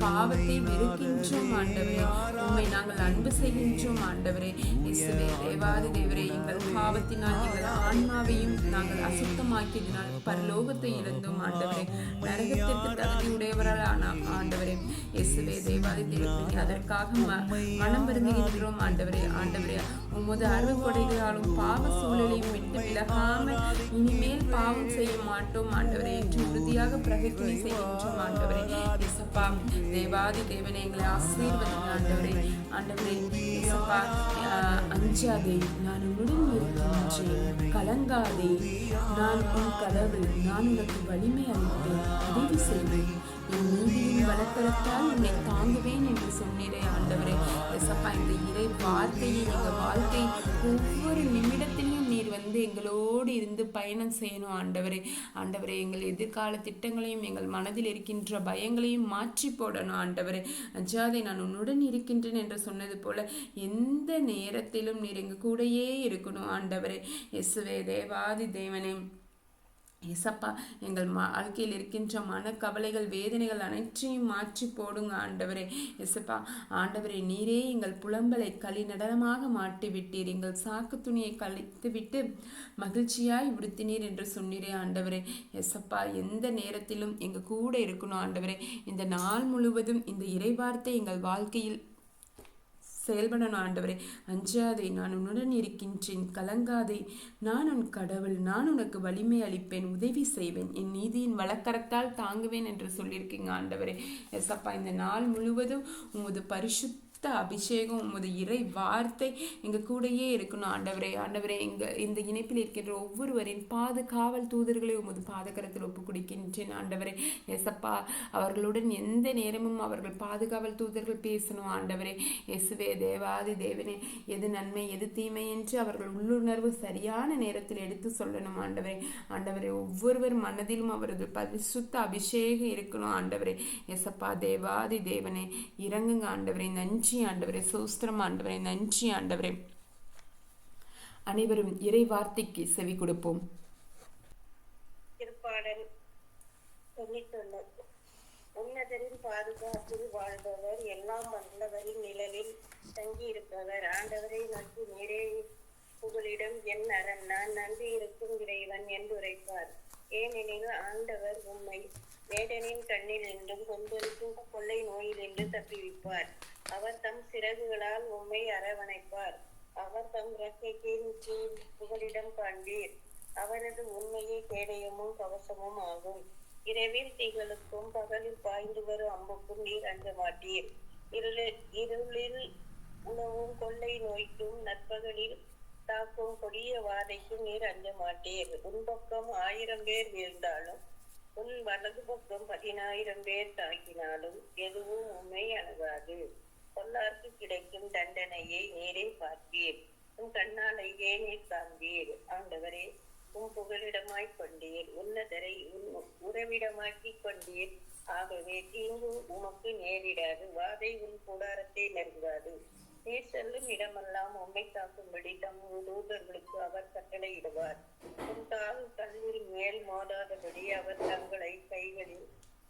B: பாவத்தை வெறுக்கின்றோம் ஆண்டவரே. உம்மை நாங்கள் அன்பு செய்கின்றோம் ஆண்டவரே. இயேசுவே தேவாதி தேவரே, எங்கள் பாவத்தினால் எங்கள் ஆன்மாவையும் நாங்கள் அசுத்தமாக்கியதினால் பரலோகத்தை இழந்தோம் ஆண்டவரே. நரகத்திற்கு தகுதியுடையவரால் ஆண்டவரே. இயேசுவே தேவாதி தேவரே, அதற்காக மனம் வருந்துகின்றோம் ஆண்டவரே. ஆண்டவரே, உமது அருள்கொடைகளாலும் பாவ சூழலையும் விட்டு விலகாமல் இனிமேல் பாவம் செய்ய மாட்டோம் ஆண்டவரே என்று உறுதியாக பிரகடனை செய்கின்றோம் ஆண்டவரே. இயேசப்பா தேவாதி தேவனே, எங்களை ஆசீர்வதிங்க ஆண்டவரே. ஆண்டவரே இயேசப்பா, அஞ்சாதே, நான் உன்னுடன் இருக்கின்றேன், கலங்காதே, நான் உன் கடவுள், நான் உனக்கு வலிமை அளிப்பேன், உதவி செய்வேன், என் நீதியின் வளர்த்தலத்தால் உன்னை தாங்குவேன் என்று சொன்னீரே ஆண்டவரே. இயேசப்பா, இந்த இறை வார்த்தையை எங்கள் வாழ்க்கை ஒவ்வொரு நிமிடத்திலையும் நீர் எங்களோடு இருந்து பயணம் செய்யணும் ஆண்டவரே. ஆண்டவரே, எங்கள் எதிர்கால திட்டங்களையும் எங்கள் மனதில் இருக்கின்ற பயங்களையும் மாற்றி போடணும் ஆண்டவரே. அஞ்சாதே, நான் உன்னுடன் இருக்கின்றேன் என்று சொன்னது போல எந்த நேரத்திலும் நீர் எங்க கூடயே இருக்கணும் ஆண்டவரே. இயேசுவே தேவாதி தேவனே, ஏசப்பா, எங்கள் வாழ்க்கையில் இருக்கின்ற மனக்கவலைகள் வேதனைகள் அனைத்தையும் மாற்றி போடுங்க ஆண்டவரே. ஏசப்பா ஆண்டவரே, நீரே எங்கள் புலம்பலை களி நடனமாக மாட்டி விட்டீர், எங்கள் சாக்கு துணியை கழித்து விட்டு மகிழ்ச்சியாய் உடுத்தினீர் என்று சொன்னீரே ஆண்டவரே. ஏசப்பா, எந்த நேரத்திலும் எங்கள் கூட இருக்கணும் ஆண்டவரே. இந்த நாள் முழுவதும் இந்த இறைவார்த்தை எங்கள் வாழ்க்கையில் செயல்படணும் ஆண்டவரே. அஞ்சாதே, நான் உன்னுடன் இருக்கின்றேன், கலங்காதே, நான் உன் கடவுள், நான் உனக்கு வலிமை அளிப்பேன், உதவி செய்வேன், என் நீதியின் வழக்கரத்தால் தாங்குவேன் என்று சொல்லியிருக்கீங்க ஆண்டவரே. எஸ்அப்பா, இந்த நாள் முழுவதும் உமது பரிசுத்த அபிஷேகம், உமது இறை வார்த்தை எங்க கூடயே இருக்கணும் ஆண்டவரே. ஆண்டவரே, இந்த இணைப்பில் இருக்கின்ற ஒவ்வொருவரின் காவல் தூதர்களை உமது பாதகரத்தில் ஒப்பு கொடுக்கின்றேன் ஆண்டவரே. எசப்பா, அவர்களுடன் எந்த நேரமும் அவர்கள் பாதுகாவல் தூதர்கள் பேசணும் ஆண்டவரே. இயேசுவே தேவாதி தேவனே, எது நன்மை எது தீமை என்று அவர்கள் உள்ளுணர்வு சரியான நேரத்தில் எடுத்து சொல்லணும் ஆண்டவரே. ஆண்டவரே, ஒவ்வொருவர் மனதிலும் அவரது பரிசுத்த அபிஷேகம் இருக்கணும் ஆண்டவரே. எசப்பா தேவாதி தேவனே, இறங்குங்க ஆண்டவரே. நன்றி ஆண்டவரே, சோஸ்திரம் ஆண்டவரே, நன்றி ஆண்டவரே. அனைவரும் இறை வார்த்தைக்கு செவி கொடுப்போம்.
C: திருப்பாடல் 91. உன்னதரின் பாதுகாப்பில் வாழ்பவர், எல்லாம் வல்லவரின் நிழலில் தங்கி இருப்பவர். ஆண்டவரை நோக்கி நீரே புகலிடம், என் அரண், நான் நம்பி இருக்கும் இறைவன் என்று உரைப்பார். ஏனெனில் ஆண்டவர் உம்மை வேடனின் கண்ணில் நின்றும் கொந்தளிக்கும் கொள்ளை நோயில் நின்று தப்புவிப்பார். அவர் தம் சிறகுகளால் உம்மை அரவணைப்பார். அவர் தம் இறக்கையின் கீழ் புகலிடம் காண்பீர். அவரது உண்மையே கேடயமும் கவசமும் ஆகும். இரவில் தீகளுக்கும் பகலில் பாய்ந்து வரும் அம்புக்கும் நீர் அஞ்ச மாட்டீர். இருளில் உணவும் கொள்ளை நோய்க்கும் நற்பகலில் தாக்கும் கொடிய வாதைக்கும் நீர் அஞ்ச மாட்டீர். உன் பக்கம் 1000 பேர் வீழ்ந்தாலும் உன் வலது பக்கம் 10,000 பேர் தாக்கினாலும் எதுவும் உண்மை அணுகாது. பொல்லார்க்கு கிடைக்கும் தண்டனையை நீரே பார்ப்பீர். உன் கண்ணாலேயே நீர் காண்பீர். ஆண்டவரே, உன் புகலிடமாய் கொண்டீர். உன்னதரை உன் உறவிடமாக்கி கொண்டீர். ஆகவே தீங்கு உமக்கு நேரிடாது. வாதை உன் கூடாரத்தை நெருங்காது. நீர் செல்லும் இடமெல்லாம் உம்மை காக்கும்படி தம் தூதர்களுக்கு அவர் கட்டளையிடுவார். உன் கால் கல்லில் மேல் மோதாதபடி அவர் தங்களை கைகளில்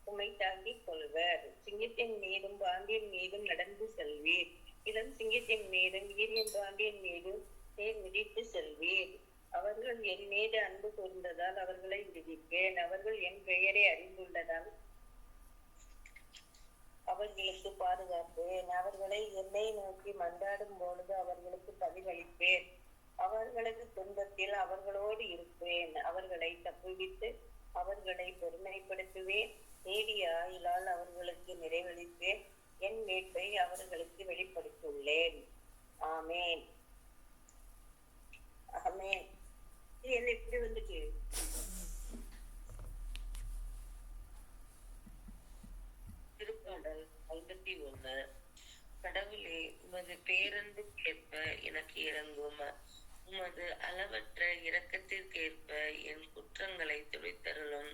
C: உம்மை தாங்கிக் கொள்வர். சிங்கத்தின் மீதும் பாம்பின் மீதும் நடந்து செல்வீர். இளம் சிங்கத்தின் மீதும் வீரியன் பாம்பின் மீதும் நீர் மிதித்து செல்வீர். அவர்கள் என் மீது அன்பு கூர்ந்ததால் அவர்களை விதிப்பேன். அவர்கள் என் பெயரை அறிந்துள்ளதால் அவர்களுக்கு பாதுகாப்பேன். அவர்களை என்னை நோக்கி மன்றாடும் பொழுது அவர்களுக்கு பதிலளிப்பேன். அவர்களது துன்பத்தில் அவர்களோடு இருப்பேன். அவர்களை தப்புவித்து அவர்களை பெருமைப்படுத்துவேன். நீடிய ஆயுளால் அவர்களுக்கு நிறைவளிப்பேன். என் மீட்பை அவர்களுக்கு வெளிப்படுத்தியுள்ளேன். ஆமேன், ஆமேன். இது என்ன இப்படி வந்துட்டு? திருப்பாடல் 51. கடவுளே, உமது பேரன்புக்கேற்ப எனக்கு இறங்கும். உமது அளவற்ற இரக்கத்திற்கேற்ப என் குற்றங்களை துடைத்தருளும்.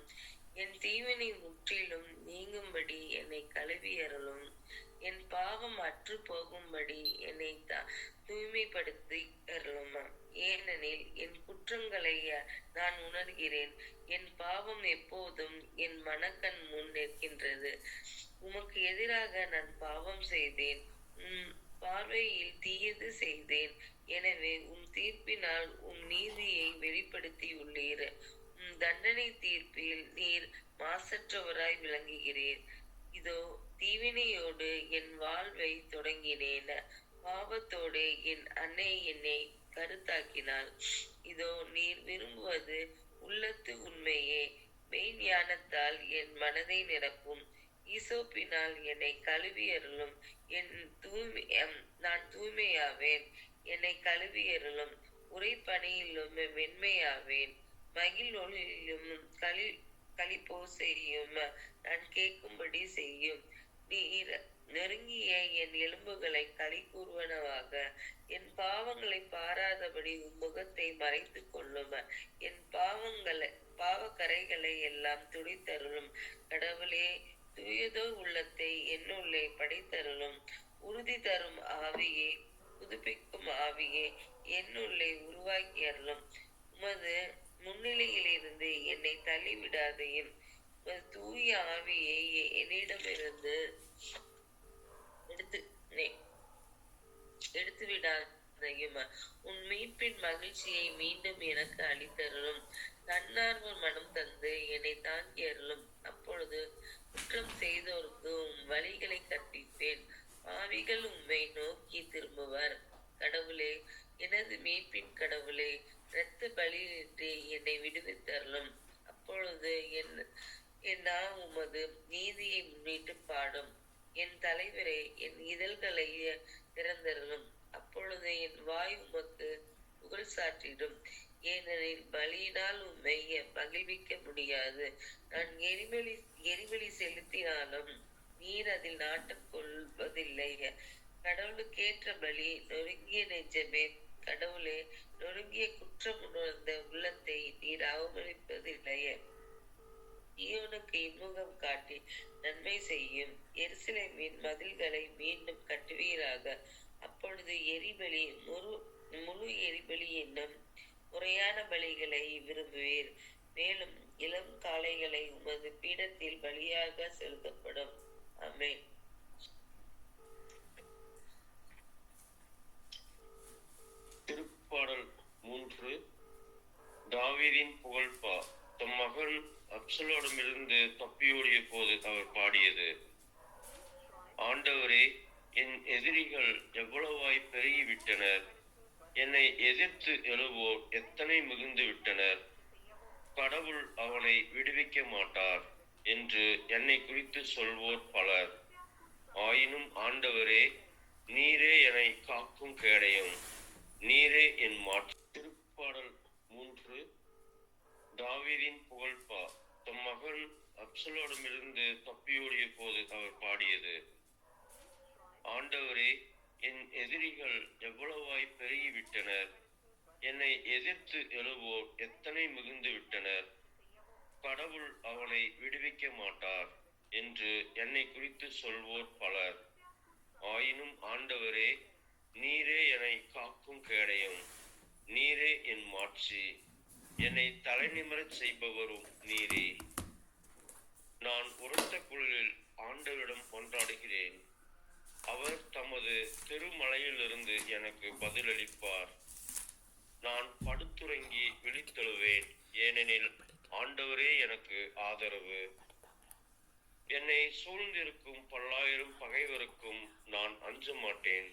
C: என் தீவினை முற்றிலும் நீங்கும்படி என்னை கழுவி அருளும். என் பாவம் அற்று போகும்படி என்னை தூய்மைப்படுத்தி அருளும். ஏனெனில் என் குற்றங்களை நான் உணர்கிறேன். என் பாவம் எப்போதும் என் மனக்கண் முன் நிற்கின்றது. உமக்கு எதிராக நான் பாவம் செய்தேன். பார்வையில் தீயது செய்தேன். எனவே தீர்ப்பினால் நீதியை வெளிப்படுத்தியுள்ளீர். தண்டனை தீர்ப்பில் நீர் மாசற்றவராய் விளங்குகிறீர். இதோ தீவினையோடு என் வாழ்வை தொடங்கினேன். பாவத்தோடு என் அன்னை என்னை கருத்தாக்கினாள். இதோ நீர் விரும்புவது உள்ளத்து உண்மையே. மெய்ஞானத்தால் என் மனதை நிரப்பும். ஈசோப்பினால் என்னை கழுவி அருளும். நான் தூய்மையாவேன். என்னை கழுவி அருளும். உறைபனியிலும் வெண்மையாவேன். மகிழ் ஒளியிலும் களிப்போ செய்யும். நான் கேட்கும்படி செய்யும். நீர் நெருங்கிய என் எலும்புகளை களி கூறுவனவாக. என் பாவங்களை பாராதபடி முகத்தை மறைத்து கொள்ளும். என் பாவக்கரைகளை எல்லாம் துடைத்தருளும். கடவுளே, தூயதோர் உள்ளத்தை என்னுள்ளே படைத்தருளும். உறுதி தரும் ஆவியே, புதுப்பிக்கும் ஆவியே, என்னுள்ளே உருவாக்கி அருளும். உமது முன்னிலையிலிருந்து என்னை தள்ளிவிடாதையும். உமது தூய ஆவியை என்னிடமிருந்து எடுத்து விடாதையும். உன் மீட்பின் மகிழ்ச்சியை மீண்டும் எனக்கு அளித்தருளும். தன்னார்வ மனம் தந்து என்னை தாங்கி அருளும். அப்பொழுது குற்றம் செய்தோருக்கு உம் வழிகளை கற்பிப்பேன். பாவிகள் உம்மை நோக்கி திரும்புவர். கடவுளே, எனது மீட்பின் கடவுளே, இரத்த பலியின்றி என்னை விடுவித்தருளும். அப்பொழுது என் உமது நீதியை முன்னிட்டு பாடும். என் தலைவரே, என் இதழ்களை திறந்தருளும். அப்பொழுது என் வாய் உமக்கு புகழ் சாற்றிடும். ஏனெனில் பலியினால் உம்மை மகிழ்விக்க முடியாது. நான் எரிபலி செலுத்தினாலும் நீர் அதில் நாட்டம் கொள்வதில்லை. கடவுளுக்கேற்ற பலி நொறுங்கிய நெஞ்சமே. கடவுளே, நொறுங்கிய குற்றம் உணர்ந்த உள்ளத்தை நீர் அவமதிப்பதில்லை. ஈயோனுக்கு இன்முகம் காட்டி நன்மை செய்யும். எருசலேமின் மதில்களை மீண்டும் கட்டுவீராக. அப்பொழுது எரிபலி முழு எரிபலி என்னும் முறையான பலிகளை விரும்புவீர். மேலும் இளம் காளைகளை உமது பீடத்தில் பலியாக செலுத்தப்படும். ஆமென்.
D: திருப்பாடல் 3. தாவீதின் புகழ்பா. தம் மகன் அப்சலோடமிருந்து தப்பியோடிய போது அவர் பாடியது. ஆண்டவரே, என் எதிரிகள் எவ்வளவாய் பெருகிவிட்டனர், என்னை எதிர்த்து எழுவோர் எத்தனை மிகுந்து விட்டனர். கடவுள் அவனை விடுவிக்க மாட்டார் என்று என்னை குறித்து சொல்வோர் பலர். ஆயினும் ஆண்டவரே, நீரே என்னை காக்கும் கேடயம், நீரே என் மாற்று. திருப்பாடல் 3. தாவீதின் புகழ்பா. தம் மகன் அப்சலோடமிருந்து தப்பியோடிய போது அவர் பாடியது. ஆண்டவரே, என் எதிரிகள் எவ்வளவாய் பெருகிவிட்டனர், என்னை எதிர்த்து எழுவோர் எத்தனை மிகுந்து விட்டனர். கடவுள் அவனை விடுவிக்க மாட்டார் என்று என்னை குறித்து சொல்வோர் பலர். ஆயினும் ஆண்டவரே, நீரே என்னை காக்கும் கேடயம், நீரே என் மாட்சி, என்னை தலைநிமிரச் செய்பவரும் நீரே. நான் உரத்த குரலில் ஆண்டவரிடம் கொண்டாடுகிறேன். அவர் தமது திருமலையிலிருந்து எனக்கு பதிலளிப்பார். நான் படுத்துறங்கி விழித்தெழுவேன், ஏனெனில் ஆண்டவரே எனக்கு ஆதரவு. என்னை சூழ்ந்திருக்கும் பல்லாயிரம் பகைவருக்கும் நான் அஞ்ச மாட்டேன்.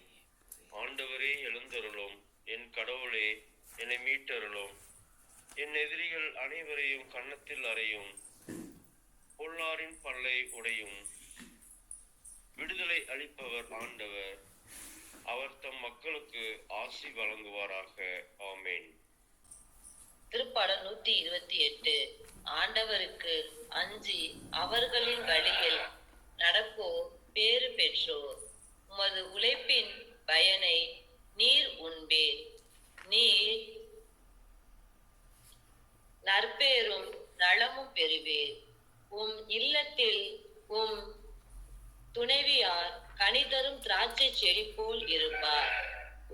D: ஆண்டவரே எழுந்தருளும், என் கடவுளே என்னை மீட்டருளும். என் எதிரிகள் அனைவரையும் கன்னத்தில் அறையும், பொல்லாரின் பல்லை உடையும். விடுதலை அளிப்பவர் ஆண்டவர், அவர் தம் மக்களுக்கு ஆசி வழங்குவாராக. ஆமேன்.
E: திருப்பாடல் 128. ஆண்டவருக்கு அஞ்சி அவர்களின் வழியில் நடப்போர் பேறு பெற்றோர். உமது உழைப்பின் பயனை நீர் உண்பேர். நீர் நற்பேரும் நலமும் பெறுவேர். உம் இல்லத்தில் உம் துணைவியார் கனிதரும் திராட்சை செடி போல் இருப்பார்.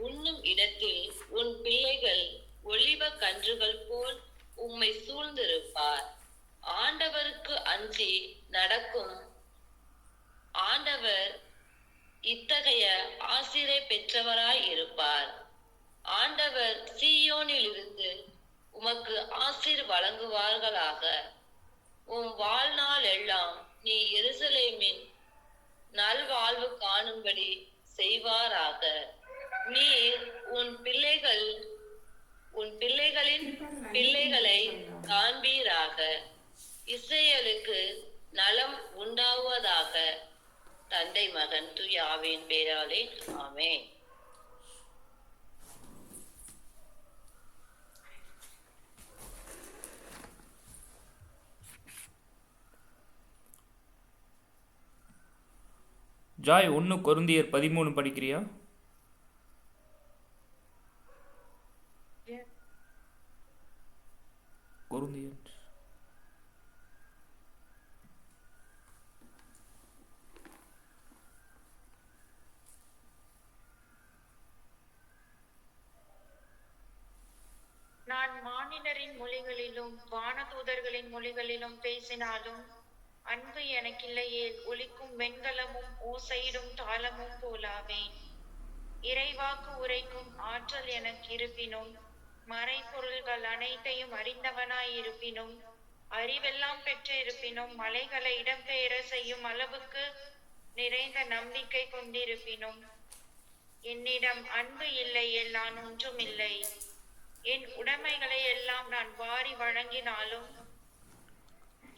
E: உண்ணும் இடத்தில் உன் பிள்ளைகள் ஒலிவ கன்றுகள் போல் உம்மை சூழ்ந்திருப்பார். ஆண்டவருக்கு அஞ்சி நடக்கும் ஆண்டவர் இத்தகைய ஆசிரை பெற்றவராய் இருப்பார். ஆண்டவர் சீயோனில் இருந்து உமக்கு ஆசீர் வழங்குவார்களாக. உம் வாழ்நாள் எல்லாம் நீ எருசலேமின் நல்வாழ்வு காணும்படி செய்வாராக. நீர் உன் பிள்ளைகளின் பிள்ளைகளை காண்பீராக. இஸ்ரவேலுக்கு நலம் உண்டாவதாக. தந்தை மகன் தூய ஆவியின் பேராலே ஆமென்.
A: ஜாய் 1 கொரிந்தியர் 13 படிக்கிறியா? கொரிந்தியர்
F: நான் மானிடரின் மொழிகளிலும் வானதூதர்களின் மொழிகளிலும் பேசினாலும் அன்பு எனக்கில்லையே ஒலிக்கும் வெண்கலமும் ஓசையிடும் தாளமும் போலாவேன். இறைவாக்கு உரைக்கும் ஆற்றல் எனக்கு இருப்பினும், மறைபொருள்கள் அனைத்தையும் அறிந்தவனாய் இருப்பினும், அறிவெல்லாம் பெற்று இருப்பினும், மலைகளை இடம்பெயர செய்யும் அளவுக்கு நிறைந்த நம்பிக்கை கொண்டிருப்பினும், என்னிடம் அன்பு இல்லையே நான் ஒன்றுமில்லை. என் உடைமைகளை எல்லாம் நான் வாரி வழங்கினாலும்,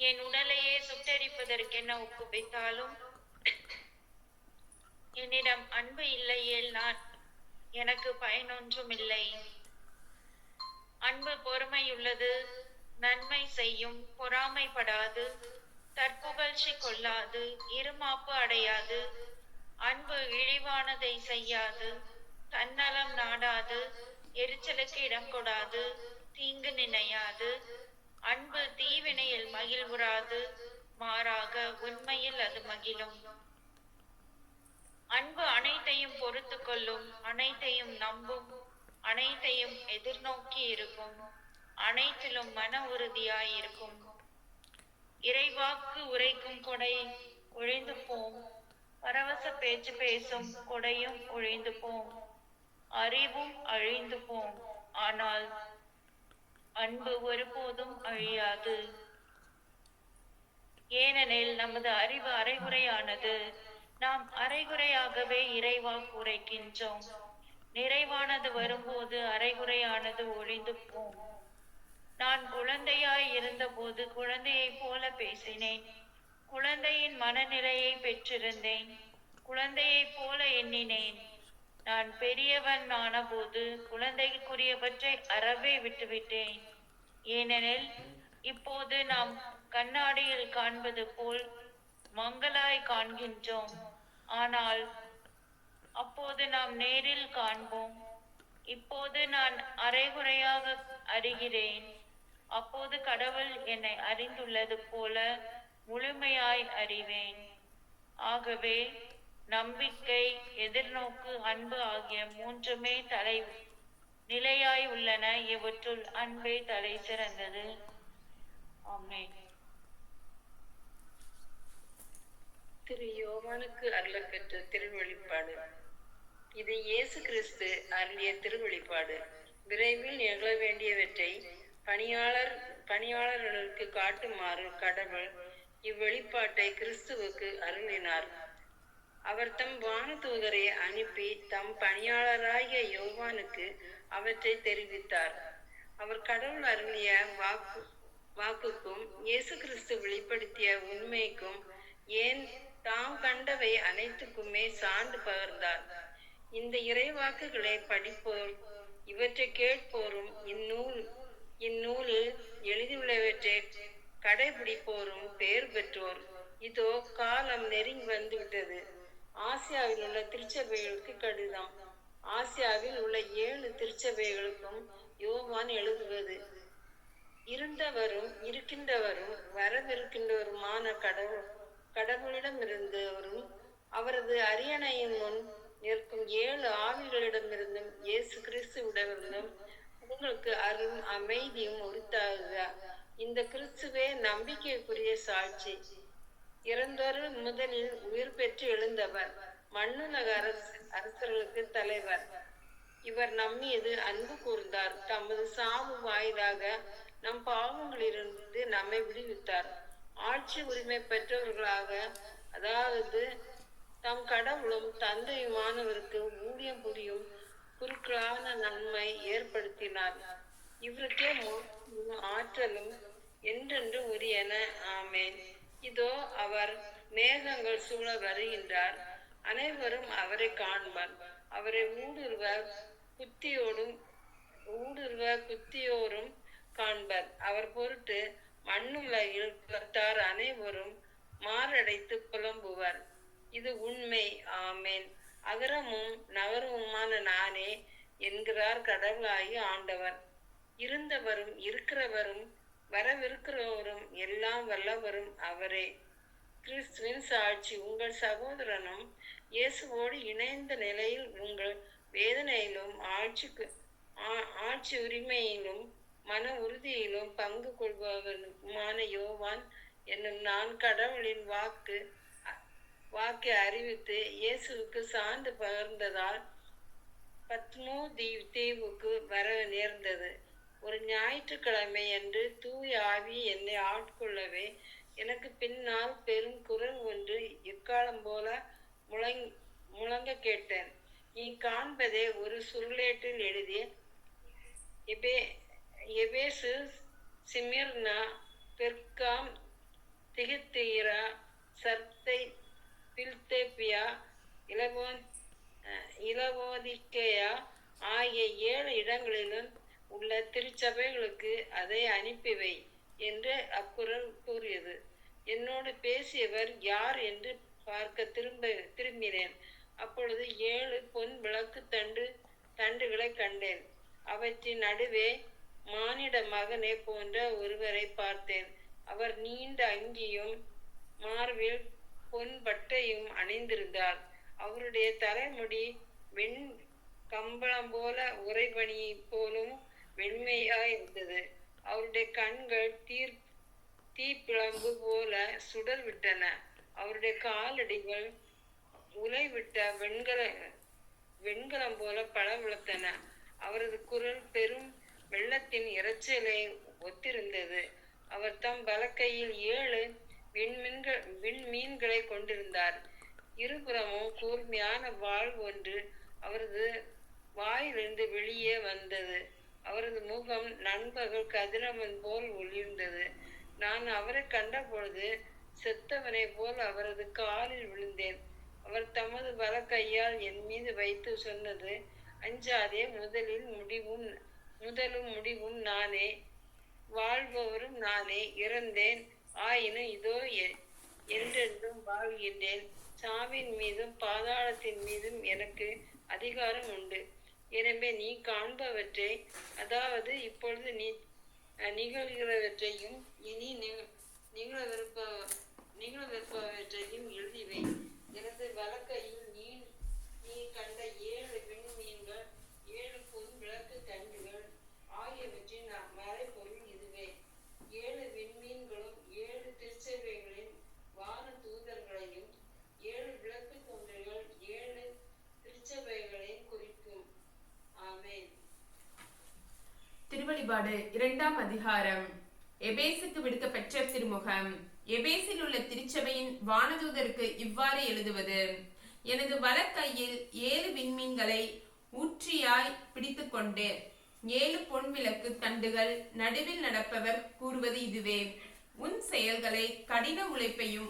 F: என் உடலையே சுட்டெரிப்பதற்கென ஒப்புவித்தாலும், என்னிடம் அன்பு இல்லையே எனக்கு பயனொன்றுமில்லை. அன்பு பொறுமையுள்ளது, நன்மை செய்யும், பொறாமைப்படாது, தற்புகழ்ச்சி கொள்ளாது, இருமாப்பு அடையாது. அன்பு இழிவானதை செய்யாது, தன்னலம் நாடாது, எரிச்சலுக்கு இடம் கொடாது, தீங்கு நினையாது. அன்பு தீவினையில் மகிழ்வுறாது, மாறாக உண்மையில் அது மகிழும். அன்பு அனைத்தையும் பொறுத்து கொள்ளும், அனைத்தையும் நம்பும், அனைத்தையும் எதிர்நோக்கி இருக்கும், அனைத்திலும் மன உறுதியாயிருக்கும். இறைவாக்கு உரைக்கும் கொடை ஒழிந்து போம், பரவச பேச்சு பேசும் கொடையும் ஒழிந்து போம், அறிவும் அழிந்து போம், ஆனால் அன்பு ஒருபோதும் அழியாது. ஏனெனில் நமது அறிவு அரைகுறையானது. நாம் அரைகுறையாகவே இறைவாக்கு உரைக்கின்றோம். நிறைவானது வரும்போது அரைகுறையானது ஒழிந்து போம். நான் குழந்தையாய் இருந்தபோது குழந்தையைப் போல பேசினேன். குழந்தையின் மனநிலையை பெற்றிருந்தேன். குழந்தையைப் போல எண்ணினேன். நான் பெரியவன் ஆனபோது குழந்தைக்குரியவற்றை அறவே விட்டுவிட்டேன். ஏனெனில் இப்போது நாம் கண்ணாடியில் காண்பது போல் மங்கலாய் காண்கின்றோம். ஆனால் அப்போது நாம் நேரில் காண்போம். இப்போது நான் அரைகுறையாக அறிகிறேன். அப்போது கடவுள் என்னை அறிந்துள்ளது போல முழுமையாய் அறிவேன். ஆகவே நம்பிக்கை, எதிர்நோக்கு, அன்பு ஆகிய மூன்றுமே நிலையாய் உள்ளன. இவற்றுள் அன்பே தலை சிறந்தது. ஆமென்.
C: திரு யோவானுக்கு அருளப்பெற்ற திருவெளிப்பாடு. இது இயேசு கிறிஸ்து அருளிய திருவெளிப்பாடு. விரைவில் நிகழ வேண்டியவற்றை பணியாளர்களுக்கு காட்டுமாறு கடவுள் இவ்வெளிப்பாட்டை கிறிஸ்துவுக்கு அருளினார். அவர் தம் வானதூதரை அனுப்பி தம் பணியாளராகிய யோவானுக்கு அவற்றை தெரிவித்தார். அவர் கடவுள் அருளிய வாக்குக்கும் இயேசு கிறிஸ்து வெளிப்படுத்திய உண்மைக்கும் ஏன் தாம் கண்டவை அனைத்துக்குமே சான்று பகர்ந்தார். இந்த இறைவாக்குகளை படிப்போர், இவற்றை கேட்போரும், இந்நூலில் எழுதியுள்ளவற்றை கடைபிடிப்போரும் பேர் பெற்றோர். இதோ காலம் நெருங்கி வந்துவிட்டது. ஆசியாவில் உள்ள திருச்சபைகளுக்கு கடிதம். ஆசியாவில் உள்ள 7 திருச்சபைகளுக்கும் யோவான் எழுதுவது. இருந்தவரும் இருக்கின்றவரும் வரவிருக்கின்றவருமான கடவுளிடமிருந்தவரும் அவரது அரியணையின் முன் நிற்கும் 7 ஆவிகளிடமிருந்தும் இயேசு கிறிஸ்துவிடமிருந்தும் உங்களுக்கு அருள் அமைதியும் உரித்தாக. இந்த கிறிஸ்துவே நம்பிக்கைக்குரிய சாட்சி. இறந்தோர் முதலில் உயிர் பெற்று எழுந்தவர், மண்ணுலக அரசர்களுக்கு தலைவர். இவர் நம்மீது அன்பு கூர்ந்தார். தமது சாவு வாயிலாக நம் பாவங்களிலிருந்து நம்மை விடுவித்தார். ஆட்சி உரிமை பெற்றவர்களாக, அதாவது தம் கடவுளும் தந்தையுமானவருக்கு ஊழியம் புரியும் குருக்களான நன்மை ஏற்படுத்தினார். இவருக்கே ஆற்றலும் என்றென்று உரியன. ஆமேன். இதோ அவர் மேகங்கள் சூழ வருகின்றார். அனைவரும் அவரை காண்பார். அவரை குத்தியோரும் காண்பர். அவர் பொருட்டு மண்ணுலகில் கத்தார் அனைவரும் மாரடைத்து புலம்புவர். இது உண்மை. ஆமேன். அகரமும் நகரமுமான நானே என்கிறார் கடவுளாகி ஆண்டவர். இருந்தவரும் இருக்கிறவரும் வரவிருக்கிறவரும் எல்லாம் வல்லவரும் அவரே. கிறிஸ்துவின் சாட்சி. உங்கள் சகோதரனும் இயேசுவோடு இணைந்த நிலையில் உங்கள் வேதனையிலும் ஆட்சி உரிமையிலும் மன உறுதியிலும் பங்கு கொள்பவருமான யோவான் என்னும் நான் கடவுளின் வாக்கை அறிவித்து இயேசுவுக்கு சான்று பகர்ந்ததால் பத்மோ தீவுக்கு வர நேர்ந்தது. ஒரு ஞாயிற்றுக்கிழமை என்று தூய ஆவி என்னை ஆட்கொள்ளவே எனக்கு பின்னால் பெரும் குரல் ஒன்று எக்காலம் போல முழங்க கேட்டேன். நீ காண்பதே ஒரு சுருளேட்டில் எழுதிய எபேசு, சிமிர்னா, பெர்காம், திகித்தீரா, சர்த்தை, பில்தேப்பியா, இலவோதிக்கேயா ஆகிய 7 இடங்களிலும் உள்ள திருச்சபைகளுக்கு அதை அனுப்பிவை என்று அக்குரல் கூறியது. என்னோடு பேசியவர் யார் என்று பார்க்க திரும்பினேன். அப்பொழுது 7 பொன் விளக்கு தண்டுகளை கண்டேன். அவற்றின் நடுவே மானிட மகனை போன்ற ஒருவரை பார்த்தேன். அவர் நீண்ட அங்கியும் மார்பில் பொன் பட்டையும் அணிந்திருந்தார். அவருடைய தலைமுடி வெண் கம்பளம் போல உறைபனி போலும் வெண்மையாய் இருந்தது. அவருடைய கண்கள் தீப்பிழம்பு போல சுடர் விட்டன. அவருடைய காலடிகள் உலைவிட்ட வெண்கலம் போல பளபளத்தன. அவரது குரல் பெரும் வெள்ளத்தின் இரைச்சலை ஒத்திருந்தது. அவர் தம் வலக்கையில் 7 விண்மீன்களை கொண்டிருந்தார். இருபுறமும் கூர்மையான வாள் ஒன்று அவரது வாயிலிருந்து வெளியே வந்தது. அவரது முகம் நண்பகல் கதிரவன் போல் ஒளிர்ந்தது. நான் அவரை கண்ட பொழுது செத்தவனை போல் அவரது காலில் விழுந்தேன். அவர் தமது வலக்கையால் என் மீது வைத்து சொன்னது, அஞ்சாதே, முதலும் முடிவும் நானே, வாழ்பவரும் நானே. இறந்தேன், ஆயினும் இதோ என்றென்றும் வாழ்கின்றேன். சாவின் மீதும் பாதாளத்தின் மீதும் எனக்கு அதிகாரம் உண்டு. எனவே நீ காண்பவற்றை, அதாவது இப்பொழுது நீ நிகழ்கிறவற்றையும் இனி நிகழவிருப்பவற்றையும் எழுதிவை. எனது வலக்கையில் நீ கண்ட 7 விண்மீன்கள், 7 பொன் விளக்கு தண்டுகள் ஆகியவற்றின் மறைபொருள் இதுவே. 7 விண்மீன்களும் 7 திருச்சபைகளின் வான தூதர்களையும் 7 விளக்கு தண்டுகள் 7 திருச்சபைகளையும் குறிக்கும். ஆமென்.
B: திருவழிபாடு 2ஆம் அதிகாரம். எபேசுக்கு விடுக்கப்பெற்ற திருமுகம். எபேசில் உள்ள திருச்சபையின் வானதூதருக்கு இவ்வாறு எழுதுவது: எனது வலக்கையில் 7 விண்மீன்களை ஊற்றியாய் பிடித்துக் கொண்டு 7 பொன் விளக்கு தண்டுகள் நடுவில் நடப்பவர் கூறுவது இதுவே: உன் செயல்களை, கடின உழைப்பையும்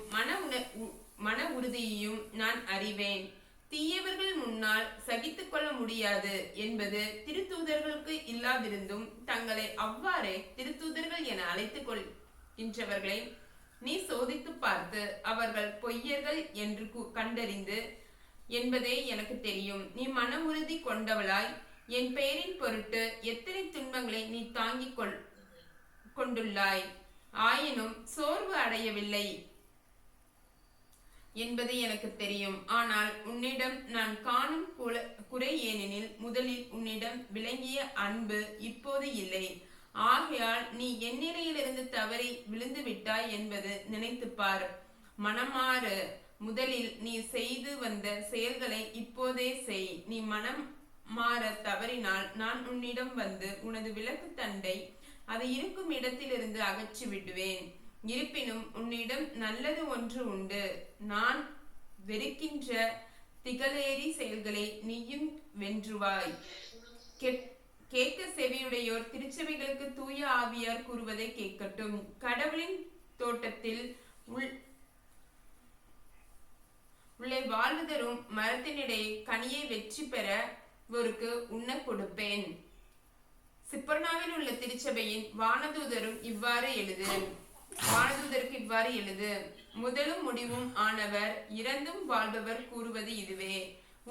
B: மன உறுதியையும் நான் அறிவேன். தீயவர்கள் முன்னால் சகித்துக் கொள்ள முடியாது என்பது திருத்தூதர்களுக்கு இல்லாதிருந்தும் தங்களை அவ்வாறே திருத்தூதர்கள் என அழைத்துக் கொள்கின்றவர்களை நீ சோதித்து பார்த்து அவர்கள் பொய்யர்கள் என்று கண்டறிந்து என்பதே எனக்கு தெரியும். நீ மன உறுதி கொண்டவளாய் என் பெயரின் பொருட்டு எத்தனை துன்பங்களை நீ தாங்கிக் கொண்டுள்ளாய். ஆயினும் சோர்வு அடையவில்லை என்பது எனக்கு தெரியும். ஆனால் உன்னிடம் நான் காணும் குறை ஏனெனில் முதலில் உன்னிடம் விளங்கிய அன்பு இப்போது இல்லை. ஆகையால் நீ என் நிலையிலிருந்து தவறி விழுந்து விட்டாய் என்பது நினைத்துப்பார். மனமாறு, முதலில் நீ செய்து வந்த செயல்களை இப்போதே செய். நீ மனம் மாற தவறினால் நான் உன்னிடம் வந்து உனது விளக்கு தண்டை அது இருக்கும் இடத்திலிருந்து அகற்றி விடுவேன். இருப்பினும் உன்னிடம் நல்லது ஒன்று உண்டு. நான் வெறுக்கின்ற திகழேறி செயல்களை நீயும் வென்றுவாய். கேட்க செவியுடையோர் திருச்சபைகளுக்கு தூய ஆவியார் கூறுவதை கேட்கட்டும். கடவுளின் தோட்டத்தில் உள்ளே வாழ்வு தரும் மரத்தினிடையே கனியை வெற்றி பெறவோருக்கு உண்ண கொடுப்பேன். சிப்பர்னாவில் உள்ள திருச்சபையின் வானதூதருக்கு இவ்வாறு எழுது: முதலும் முடிவும் ஆனவர், இறந்தும் வாழ்பவர் கூறுவது இதுவே: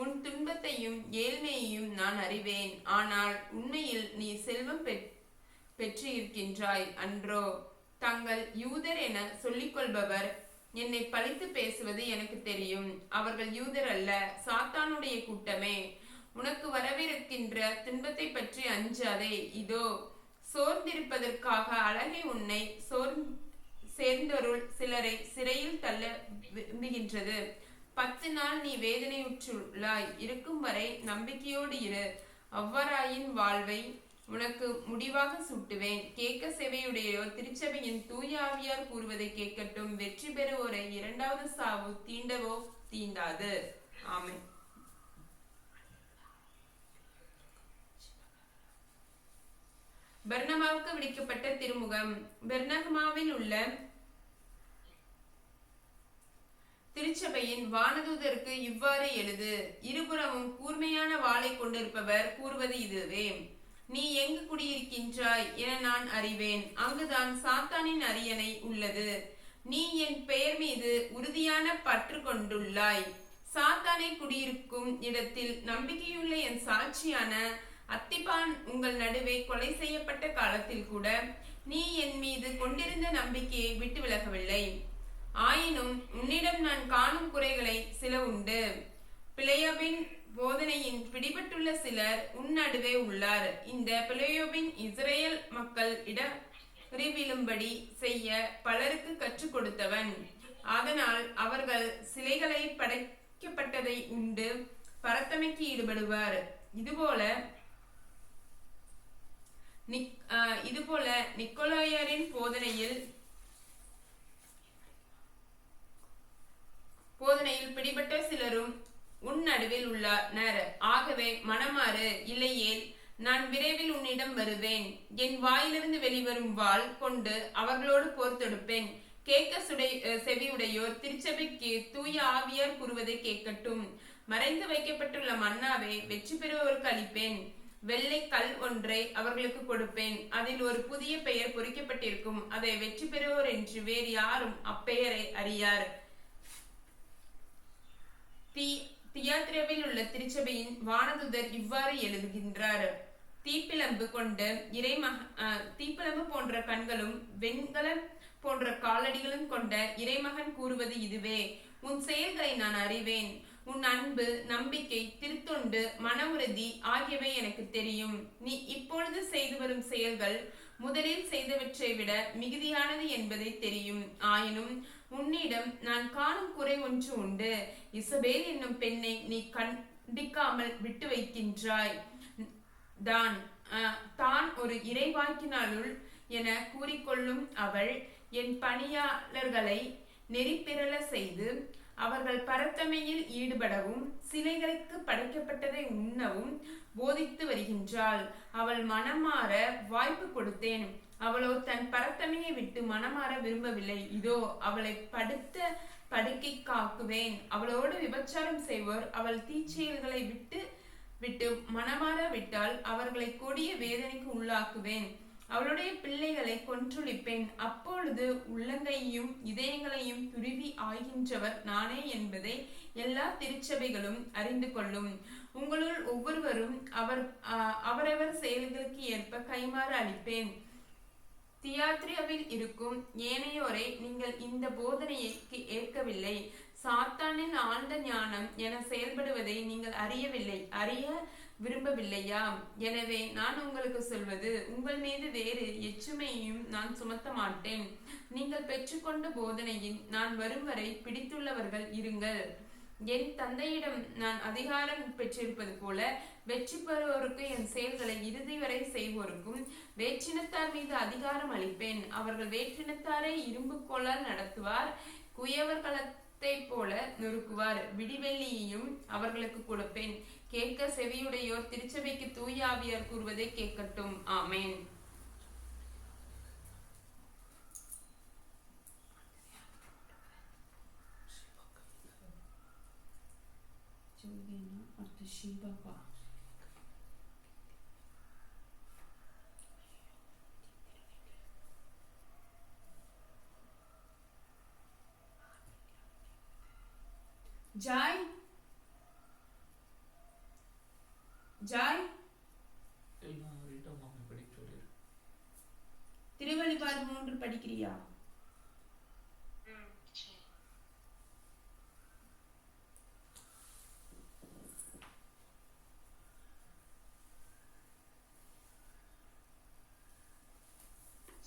B: உன் துன்பத்தையும் ஏழ்மையையும் நான் அறிவேன். ஆனால் உண்மையில் நீ செல்வம் பெற்றிருக்கின்றாய் அன்றோ? தங்கள் யூதர் என சொல்லிக் கொள்பவர் என்னை பழித்து பேசுவது எனக்கு தெரியும். அவர்கள் யூதர் அல்ல, சாத்தானுடைய கூட்டமே. உனக்கு வரவிருக்கின்ற துன்பத்தை பற்றி அஞ்சாதே. இதோ சோர்ந்திருப்பதற்காக அழகை உன்னை சேர்ந்தொருள் சிலரை சிறையில் தள்ள விரும்புகின்றது. 10 நாள் நீ வேதனையுற்றுள்ளாய். இருக்கும் வரை நம்பிக்கையோடு இரு. அவ்வாறாயின் வாழ்வை உனக்கு முடிவாக சூட்டுவேன். கேட்க செவையுடையோ திருச்சபையின் தூய ஆவியார் கூறுவதை கேட்கட்டும். வெற்றி பெறுவோரை 2வது சாவு தீண்டவோ தீண்டாது. ஆமென். பெர்னபாவுக்கு விடுக்கப்பட்ட திருமுகம். பெர்னகமாவில் உள்ள திருச்சபையின் வானதூதருக்கு இவ்வாறு எழுது: இருபுறமும் கூர்மையான வாளை கொண்டிருப்பவர் கூறுவது இதுவே: நீ எங்கு குடியிருக்கின்றாய் என நான் அறிவேன். அங்குதான் சாத்தானின் அரியணை உள்ளது. நீ என் பெயர் மீது உறுதியான பற்று கொண்டுள்ளாய். சாத்தானை குடியிருக்கும் இடத்தில் நம்பிக்கையுள்ள என் சாட்சியான அத்திபான் உங்கள் நடுவே கொலை செய்யப்பட்ட காலத்தில் கூட நீ என் மீது கொண்டிருந்த நம்பிக்கையை விட்டு விலகவில்லை. ஆயினும் உன்னிடம் நான் காணும் குறைகளை சில உண்டு. பிளேயோபின் போதனையின் பிடிபட்டுள்ள சிலர் உன் நடுவே உள்ளார். இந்த பிளேயோபின் இஸ்ரேல் மக்கள் இடறிவிழும்படி செய்ய பலருக்கு கற்றுக் கொடுத்தவன். அதனால் அவர்கள் சிலைகளை படைக்கப்பட்டதை உண்டு பரத்தமைக்கு ஈடுபடுவார். இதுபோல நிக்கோலாயரின் போதனையில் நடுவில் உள்ளனர். ஆகவே மனமாறு, இல்லையேல் நான் விரைவில் உன்னிடம் வருவேன். என் வாயிலிருந்து வெளிவரும் வாள் கொண்டு அவர்களோடு போர் தொடுப்பேன். கேட்க செவியுடையோர் திருச்சபைக்கு தூய ஆவியார் கூறுவதை கேட்கட்டும். மறைந்து வைக்கப்பட்டுள்ள மன்னாவை வெற்றி பெறுபவருக்கு அளிப்பேன். வெள்ளை கல் ஒன்றை அவர்களுக்கு கொடுப்பேன். அதில் ஒரு புதிய பெயர் பொறிக்கப்பட்டிருக்கும். அதை வெற்றி பெறுவோர் என்று வேறு யாரும் அப்பெயரை அறியார். தியாத்திராவில் உள்ள திருச்சபையின் வானதுதர் இவ்வாறு எழுதுகின்றார். தீப்பிழம்பு போன்ற கண்களும் வெண்கலம் போன்ற காலடிகளும் கொண்ட இறைமகன் கூறுவது இதுவே: உன் செயல்களை நான் அறிவேன். உன் அன்பு, நம்பிக்கை, திருத்தொண்டு, மன உறுதி ஆகியவை எனக்கு தெரியும். நீ இப்பொழுது செய்து வரும் செயல்கள் முதலில் செய்தவற்றை விட மிகுதியானது என்பதை தெரியும். ஆயினும் உன்னிடம் நான் காணும் குறை ஒன்று உண்டு. இசபேல் என்னும் பெண்ணை நீ கண்டிக்காமல் விட்டு வைக்கின்றாய். தான் ஒரு இறைவாக்கினாளுள் என கூறிக்கொள்ளும் அவள் என் பணியாளர்களை நெறிப்பிரள செய்து அவர்கள் பரத்தமையில் ஈடுபடவும் சிலைகளுக்கு படைக்கப்பட்டதை உண்ணவும் போதித்து வருகின்றாள். அவள் மனமாற வாய்ப்பு கொடுத்தேன். அவளோ தன் பரத்தமையை விட்டு மனமாற விரும்பவில்லை. இதோ அவளை படுத்த படுக்கை காக்குவேன். அவளோடு விபச்சாரம் செய்வோர் அவள் தீச்செயல்களை விட்டு மனமாற விட்டால் அவர்களை கொடிய வேதனைக்கு உள்ளாக்குவேன். அவளுடைய பிள்ளைகளை கொன்றொழிப்பேன். அப்பொழுது உள்ளங்கையும் இதயங்களையும் துருவி ஆகின்றவர் நானே என்பதை எல்லா திருச்சபைகளும் அறிந்து கொள்ளும். உங்களுள் ஒவ்வொருவரும் அவரவர் செயல்களுக்கு ஏற்ப கைமாறு அளிப்பேன். தியாத்திராவில் இருக்கும் ஏனையோரை நீங்கள் இந்த போதனையை ஏற்கவில்லை. சாத்தானின் ஆழ்ந்த ஞானம் என செயல்படுவதை நீங்கள் அறிய விரும்பவில்லையா? எனவே நான் உங்களுக்கு சொல்வது, உங்கள் மீது வேறு எச்சுமையையும் நான் சுமத்த மாட்டேன். நீங்கள் பெற்றுக்கொண்ட போதனையில் நான் வரும் வரை பிடித்துள்ளவர்கள் இருங்கள். என் தந்தையிடம் நான் அதிகாரம் பெற்றிருப்பது போல வெற்றி பெறுவோருக்கு என் செயல்களை இறுதி வரை செய்வோருக்கும் வேற்றினத்தார் மீது அதிகாரம் அளிப்பேன். அவர்கள் வேற்றினத்தாரை இரும்பு கோலால் நடத்துவார், குயவர்களத்தை போல நொறுக்குவார். விடிவெள்ளியையும் அவர்களுக்கு கொடுப்பேன். கேட்க செவியுடையோர் திருச்சபைக்கு தூய ஆவியார் கூறுவதை கேட்கட்டும். ஆமேன். ஜாய் திருவெளிப்பாடு 3 படிக்கிறியா?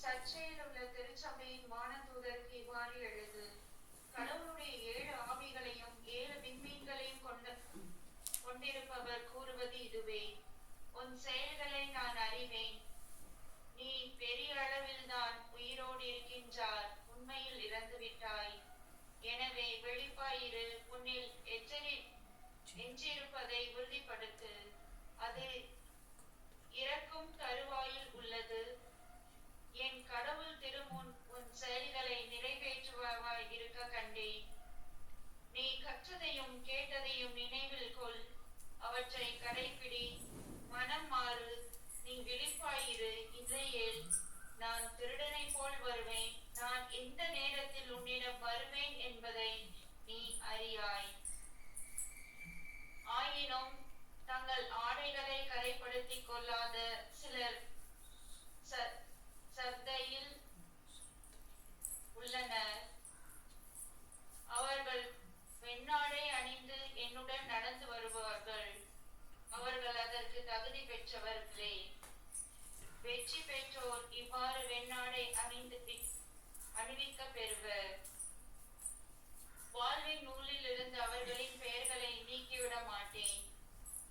F: சர்ச்சையில் உள்ள திருச்சபையின் வானதூதருக்கு இவ்வாறு எழுது: கடவுளுடைய 7 ஆவிகளையும் 7 விண்மீன்களையும் கொண்டிருப்பவர் கூறுவது இதுவே: உன் செயல்களை நான் அறிவேன். நீ பெரிய அளவில் தான் உயிரோடு இருக்கின்றார், உண்மையில் இறந்து விட்டாய். எனவே வெளிப்பாயிரு, உன்னில் எஞ்சியிருப்பதை உறுதிப்படுத்து. அது இறக்கும் தருவாயில் உள்ளது. என் கடவுள் திருமுன் உன் செயல்களை நிறைவேற்றுவாய் இருக்க கண்டேன். நீ கற்றதையும் கேட்டதையும் நினைவில் கொள், அவற்றை கடைப்பிடி, மனம் மாறு, நீ விழிப்பாயிரு. இல்லையேல் நான் திருடனை போல் வருவேன். நான் எந்த நேரத்தில் உன்னிடம் வருவேன் என்பதை நீ அறியாய். ஆயினும் தங்கள் ஆடைகளை கரைப்படுத்திக் கொள்ளாத சிலர் சர்தையில் உள்ளனர். அவர்கள் வெண்ணாடை அணிந்து என்னுடன் நடந்து வருவார்கள். அவர்கள் அதற்கு தகுதி பெற்றவர்களே. வெற்றி பெற்றோர் இவ்வாறு வெண்ணாடை அணிவிக்க பெறுவர். வாழ்வின் நூலில் இருந்து அவர்களின் பெயர்களை நீக்கிவிட மாட்டேன்.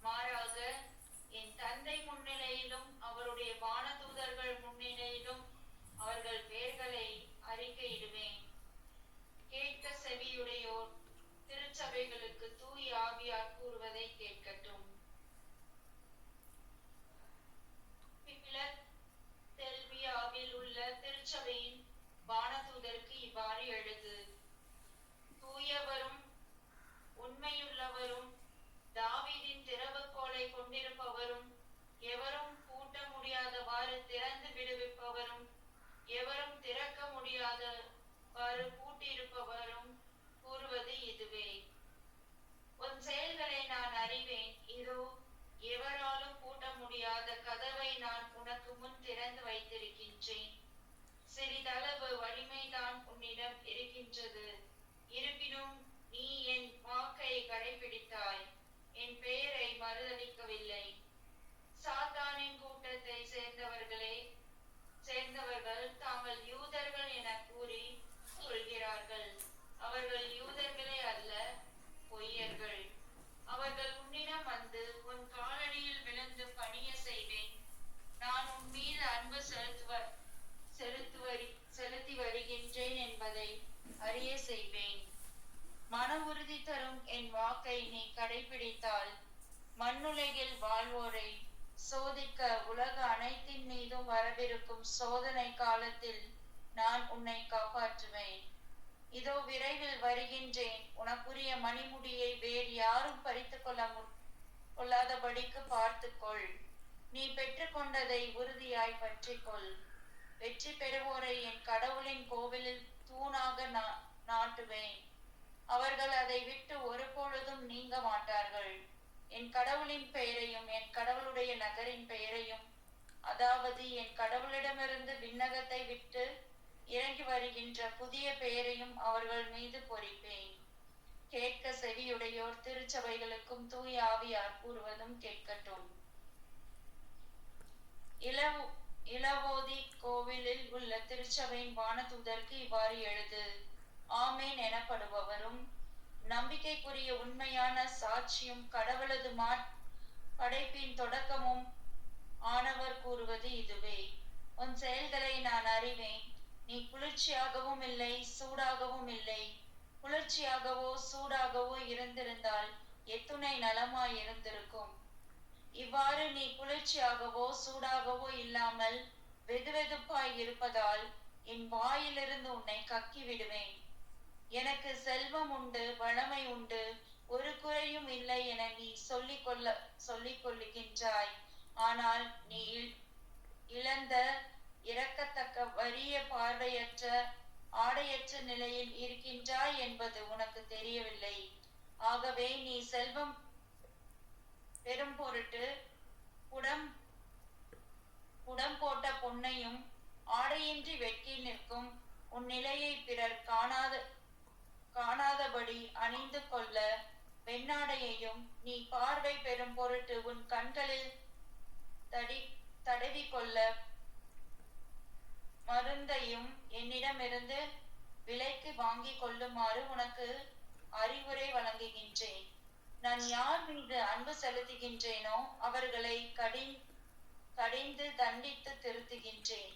F: மாறாக என் தந்தை முன்னிலையிலும் அவருடைய வானதூதர்கள் முன்னிலையிலும் அவர்கள் பெயர்களை அறிக்கையிடுவேன். கேட்க செவியுடையோர் திருச்சபைக்கு திருச்சபைகளுக்கு தூய் ஆவியார் கூறுவதை கேட்கட்டும். தெல்பியாவில் உள்ள திருச்சபையின் வானதூதருக்கு இவ்வாறு எழுது. தூயவரும் உண்மையுள்ளவரும் தாவீதின் திறவுகோலை கொண்டிருப்பவரும் எவரும் பூட்ட முடியாதவாறு திறந்து விடுவிப்பவரும் எவரும் திறக்க முடியாதவாறு பூட்டியிருப்பவரும் கூறுவது இதுவே. உன் செயல்களை நான் அறிவேன். இதோ எவராலும் பூட்ட முடியாத கதவை நான் உனக்கு முன் திறந்து வைத்திருக்கின்றேன். சிறிதளவு வலிமைதான் உன்னிடம் இருக்கின்றது. இருப்பினும் நீ என் வாக்கை கடைபிடித்தாய், என் பெயரை மறுதலிக்கவில்லை. சாத்தானின் கூட்டத்தை சேர்ந்தவர்கள் தாங்கள் யூதர்கள் என கூறி சொல்கிறார்கள். அவர்கள் யூதர்களே அல்ல, பொய்யர்கள். அவர்கள் உன்னிடம் வந்து உன் காலடியில் விழுந்து பணிய செய்வேன். நான் உன் மீது அன்பு செலுத்தி வருகின்றேன் என்பதை அறிய செய்வேன். மன உறுதி தரும் என் வாக்கை நீ கடைபிடித்தால் மண்ணுலகில் வாழ்வோரை சோதிக்க உலக அனைத்தின் மீதும் வரவிருக்கும் சோதனை காலத்தில் நான் உன்னை காப்பாற்றுவேன். இதோ விரைவில் வருகின்றேன். உனக்குரிய மணிமுடியை வேறு யாரும் பறித்து கொள்ளாதபடிக்கு பார்த்துக்கொள். நீ பெற்றுக்கொண்டதை உறுதியாய் பற்றிக்கொள். வெற்றி பெறுவோரை என் கடவுளின் கோவிலில் தூணாக நாட்டுவேன். அவர்கள் அதை விட்டு ஒருபொழுதும் நீங்க மாட்டார்கள். என் கடவுளின் பெயரையும் என் கடவுளுடைய நகரின் பெயரையும், அதாவது என் கடவுளிடமிருந்து விண்ணகத்தை விட்டு இறங்கி வருகின்ற புதிய பெயரையும் அவர்கள் மீது பொறிப்பேன். கேட்க செவியுடையோர் திருச்சபைகளுக்கும் தூய ஆவியார் கூறுவதும் கேட்கட்டும். இளவோதி கோவிலில் உள்ள திருச்சபையின் வானதூதருக்கு இவ்வாறு எழுது. ஆமேன் எனப்படுபவரும் நம்பிக்கைக்குரிய உண்மையான சாட்சியும் கடவுளது படைப்பின் தொடக்கமும் ஆனவர் கூறுவது இதுவே. உன் செயல்களை நான் அறிவேன். நீ குளிர்ச்சியாகவும் இல்லை, சூடாகவும் இல்லை. குளிர்ச்சியாகவோ சூடாகவோ இருந்திருந்தால் எத்துணை நலமாய் இருந்திருக்கும். இவ்வாறு நீ குளிர்ச்சியாகவோ சூடாகவோ இல்லாமல் வெதுவெதுப்பாய் இருப்பதால் என் வாயிலிருந்து உன்னை கக்கி விடுவேன். எனக்கு செல்வம் உண்டு, வளமை உண்டு, ஒரு குறையும் இல்லை என நீ சொல்லிக் கொள்ளுகின்றாய். ஆனால் நீ இழந்த இரக்கத்தக்க வறிய பார்வையற்ற ஆடையற்ற நிலையில் இருக்கின்றாய் என்பது உனக்கு தெரியவில்லை. ஆகவே நீ செல்வம் பெரும் பொருட்டு குடம் போட்ட பொன்னையும் ஆடையின்றி வெட்கி நிற்கும் உன் நிலையை பிறர் காணாதபடி அணிந்து கொள்ள வெண்ணாடையையும், நீ பார்வை பெறும் பொருட்டு உன் கண்களில் தடவி கொள்ள மருந்தையும் என்னிடமிருந்து விலைக்கு வாங்கி கொள்ளுமாறு உனக்கு அறிவுரை வழங்குகின்றேன். நான் யார் மீது அன்பு செலுத்துகின்றேனோ அவர்களை கடிந்து தண்டித்து திருத்துகின்றேன்.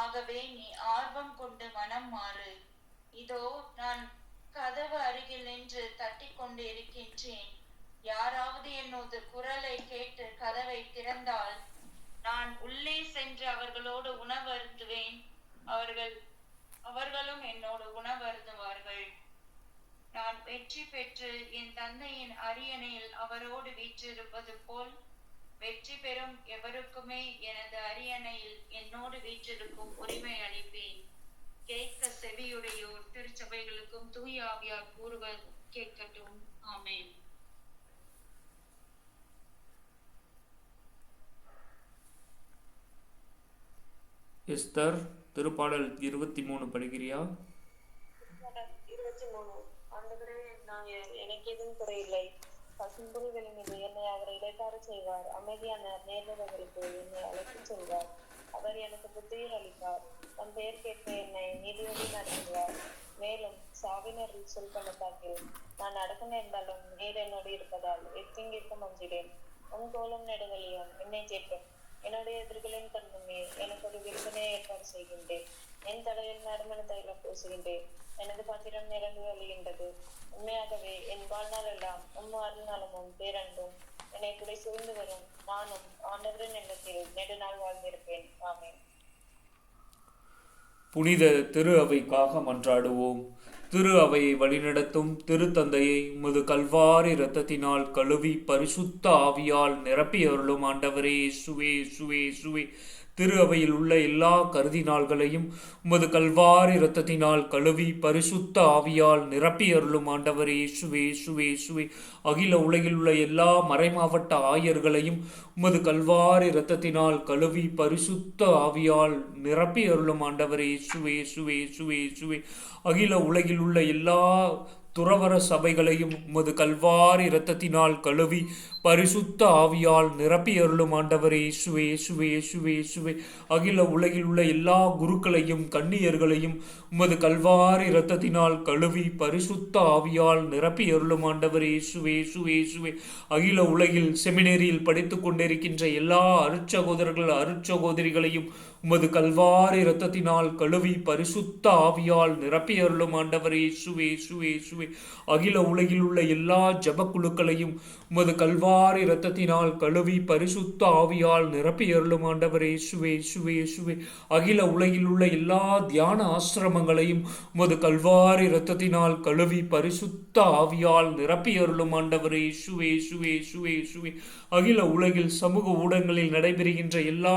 F: ஆகவே நீ ஆர்வம் கொண்டு மனம் மாறு. இதோ நான் கதவு அருகில் நின்று தட்டிக் கொண்டு இருக்கின்றேன். யாராவது என்னோட குரலை கேட்டு கதவை திறந்தால் நான் உள்ளே சென்று அவர்களோடு உணவருந்துவேன். அவர்களும் என்னோடு உணவருந்துவார்கள். நான் வெற்றி பெற்று என் தந்தையின் அரியணையில் அவரோடு வீற்றிருப்பது போல் வெற்றி பெறும் எவருக்குமே எனது அரியணையில் என்னோடு வீற்றிருக்கும் உரிமை அளிப்பேன். கேட்க செவியுடையோர் திருச்சபைகளுக்கும் தூய ஆவியார் கூறுவது கேட்கட்டும். ஆமென்.
A: எஸ்தர் திருப்பாடல் 23 படிக்கிறியா?
C: 23. ஆண்டவரே, நான் எனக்கு எதுவும் குறையில்லை. பசும்புல்களின் மீது என்னை அவர் இடைக்கார செய்வார். அமைதியான நேர்வர்களுக்கு என்னை அழைத்துச் செல்வார். அவர் எனக்கு புத்துயிர் அளிப்பார். தன் பெயர் கேட்க என்னை நீதியோடு நடத்துவார். மேலும் சாவினரில் சொல் பள்ளத்தாக்கில் நான் நடக்க நேர்ந்தாலும் நீர் என்னோடு இருப்பதால் எத்தீங்கிற்கும் அஞ்சிடேன். உன் கோலம் நெடுவழியும் என்னை கேட்கும். என்னுடைய எதிர்களின் கண்முன்னே எனக்கு ஒரு விருந்தினை ஏற்பாடு செய்கின்றேன். என் தலையில் நறுமண தைலம் பூசுகின்றேன். எனது பாத்திரம் நிரம்பி வழிகின்றது. உண்மையாகவே என் வாழ்நாள் எல்லாம் அருள்நாளமும் பேரன்பும் என்னை துடை சூழ்ந்து வரும். நானும் ஆண்டவரின் எண்ணத்தில் நெடுநாள் வாழ்ந்திருப்பேன். ஆமென்.
A: புனித திரு அவைக்காக மன்றாடுவோம். திரு அவையை வழிநடத்தும் திருத்தந்தையை உமது கல்வாரி இரத்தத்தினால் கழுவி பரிசுத்த ஆவியால் நிரப்பி அருளும் ஆண்டவரே இயேசுவே இயேசுவே இயேசுவே. திரு அவையில் உள்ள எல்லா கருதினாள்களையும் உமது கல்வாரி இரத்தத்தினால் கழுவி பரிசுத்த ஆவியால் நிரப்பி அருளும் ஆண்டவரே இயேசுவே இயேசுவே இயேசுவே. அகில உலகில் உள்ள எல்லா மறைமாவட்ட ஆயர்களையும் உமது கல்வாரி இரத்தத்தினால் கழுவி பரிசுத்த ஆவியால் நிரப்பி அருளும் ஆண்டவரே இயேசுவே இயேசுவே இயேசுவே இயேசுவே. அகில உலகில் உள்ள எல்லா துறவர சபைகளையும் உமது கல்வாரி இரத்தத்தினால் கழுவி பரிசுத்த ஆவியால் நிரப்பி அருளும் ஆண்டவரே இயேசுவே இயேசுவே இயேசுவே இயேசுவே. அகில உலகில் உள்ள எல்லா குருக்களையும் கன்னியர்களையும் உமது கல்வாரி இரத்தத்தினால் கழுவி பரிசுத்த ஆவியால் நிரப்பி அருளும் ஆண்டவரே இயேசுவே இயேசுவே இயேசுவே. அகில உலகில் செமினேரியில் படித்துக் கொண்டிருக்கின்ற எல்லா அருட்சகோதரர்கள் அருட்சகோதரிகளையும் உமது கல்வாரி இரத்தத்தினால் கழுவி பரிசுத்த ஆவியால் நிரப்பி அருளும் ஆண்டவரே இயேசுவே இயேசுவே இயேசுவே. அகில உலகில் உள்ள எல்லா ஜபக்குழுக்களையும் உமது கல்வாரி இரத்தத்தினால் கழுவி பரிசுத்த ஆவியால் நிரப்பி அருளும் ஆண்டவரே இயேசுவே இயேசுவே இயேசுவே. அகில உலகில் உள்ள எல்லா தியான ஆசிரமங்களையும் உமது கல்வாரி இரத்தத்தினால் கழுவி பரிசுத்த ஆவியால் நிரப்பி அருளும் ஆண்டவரே இயேசுவே இயேசுவே இயேசுவே இயேசுவே. அகில உலகில் சமூக ஊடகங்களில் நடைபெறுகின்ற எல்லா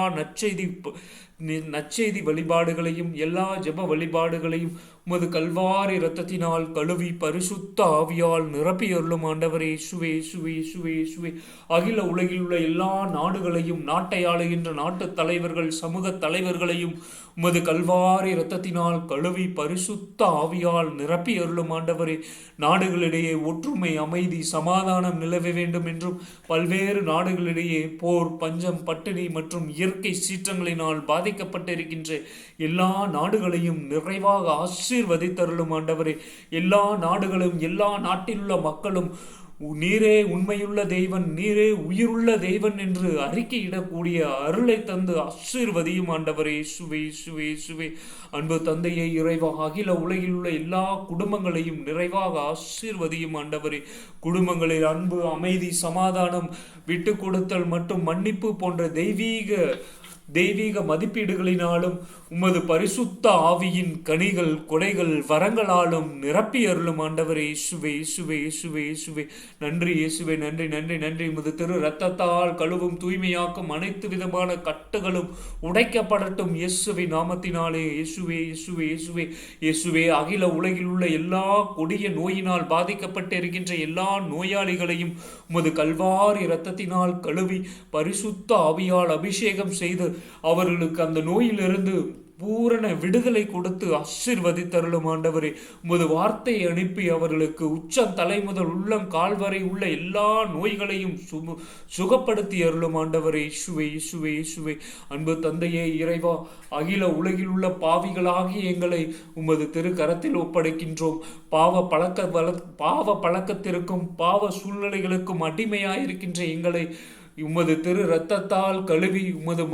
A: நற்செய்தி வழிபாடுகளையும் எல்லா ஜெப வழிபாடுகளையும் உமது கல்வாரி இரத்தத்தினால் கழுவி பரிசுத்த ஆவியால் நிரப்பி அருளும் ஆண்டவரே இயேசுவே இயேசுவே இயேசுவே இயேசுவே. அகில உலகில் உள்ள எல்லா நாடுகளையும் நாட்டை ஆளுகின்ற நாட்டு தலைவர்கள் சமூக தலைவர்களையும் உமது கல்வாரி இரத்தத்தினால் கழுவி பரிசுத்த ஆவியால் நிரப்பி அருளும் ஆண்டவரே. நாடுகளிடையே ஒற்றுமை அமைதி சமாதானம் நிலவ வேண்டும் என்றும் பல்வேறு நாடுகளிடையே போர் பஞ்சம் பட்டினி மற்றும் இயற்கை சீற்றங்களினால் பாதிக்கப்பட்டிருக்கின்ற எல்லா நாடுகளையும் நிறைவாக ஆசீர்வதித்தருளும் ஆண்டவரே. எல்லா நாடுகளும் எல்லா நாட்டிலுள்ள மக்களும் நீரே உண்மையுள்ள தெய்வன் நீரே உயிருள்ள தெய்வன் என்று அறிக்கையிடக்கூடிய அருளை தந்து ஆசீர்வதியும் ஆண்டவரே இயேசுவே இயேசுவே இயேசுவே. அன்பு தந்தையை இறைவா அகில உலகில் உள்ள எல்லா குடும்பங்களையும் நிறைவாக ஆசீர்வதியும் ஆண்டவரே. குடும்பங்களில் அன்பு அமைதி சமாதானம் விட்டு கொடுத்தல் மற்றும் மன்னிப்பு போன்ற தெய்வீக மதிப்பீடுகளினாலும் உமது பரிசுத்த ஆவியின் கனிகள் கொடைகள் வரங்களாலும் நிரப்பி அருளும் ஆண்டவரே இயேசுவே இயேசுவே இயேசுவே இயேசுவே. நன்றி இயேசுவே நன்றி நன்றி நன்றி. உமது திரு இரத்தத்தால் கழுவும் தூய்மையாக்கும் அனைத்து விதமான கட்டுகளும் உடைக்கப்படட்டும் இயேசுவே நாமத்தினாலே. இயேசுவே இயேசுவே இயேசுவே இயேசுவே. அகில உலகில் உள்ள எல்லா கொடிய நோயினால் பாதிக்கப்பட்டு இருக்கின்ற எல்லா நோயாளிகளையும் உமது கல்வாரி இரத்தத்தினால் கழுவி பரிசுத்த ஆவியால் அபிஷேகம் செய்து அவர்களுக்கு அந்த நோயிலிருந்து பூரண விடுதலை கொடுத்து ஆசீர்வதித்தருளும் ஆண்டவரே. உமது வார்த்தையை அனுப்பி அவர்களுக்கு உச்சம் தலை முதல் உள்ளம் கால் வரை உள்ள எல்லா நோய்களையும் சுகப்படுத்தி அருளும் ஆண்டவரே இயேசுவே இயேசுவே இயேசுவே. அன்பு தந்தையே இறைவா அகில உலகில் உள்ள பாவிகளாகி எங்களை உமது திருக்கரத்தில் ஒப்படைக்கின்றோம். பாவ பழக்கத்திற்கும் பாவ சூழ்நிலைகளுக்கும் அடிமையாயிருக்கின்ற எங்களை உமது திரு இரத்தத்தால் கழுவி உமது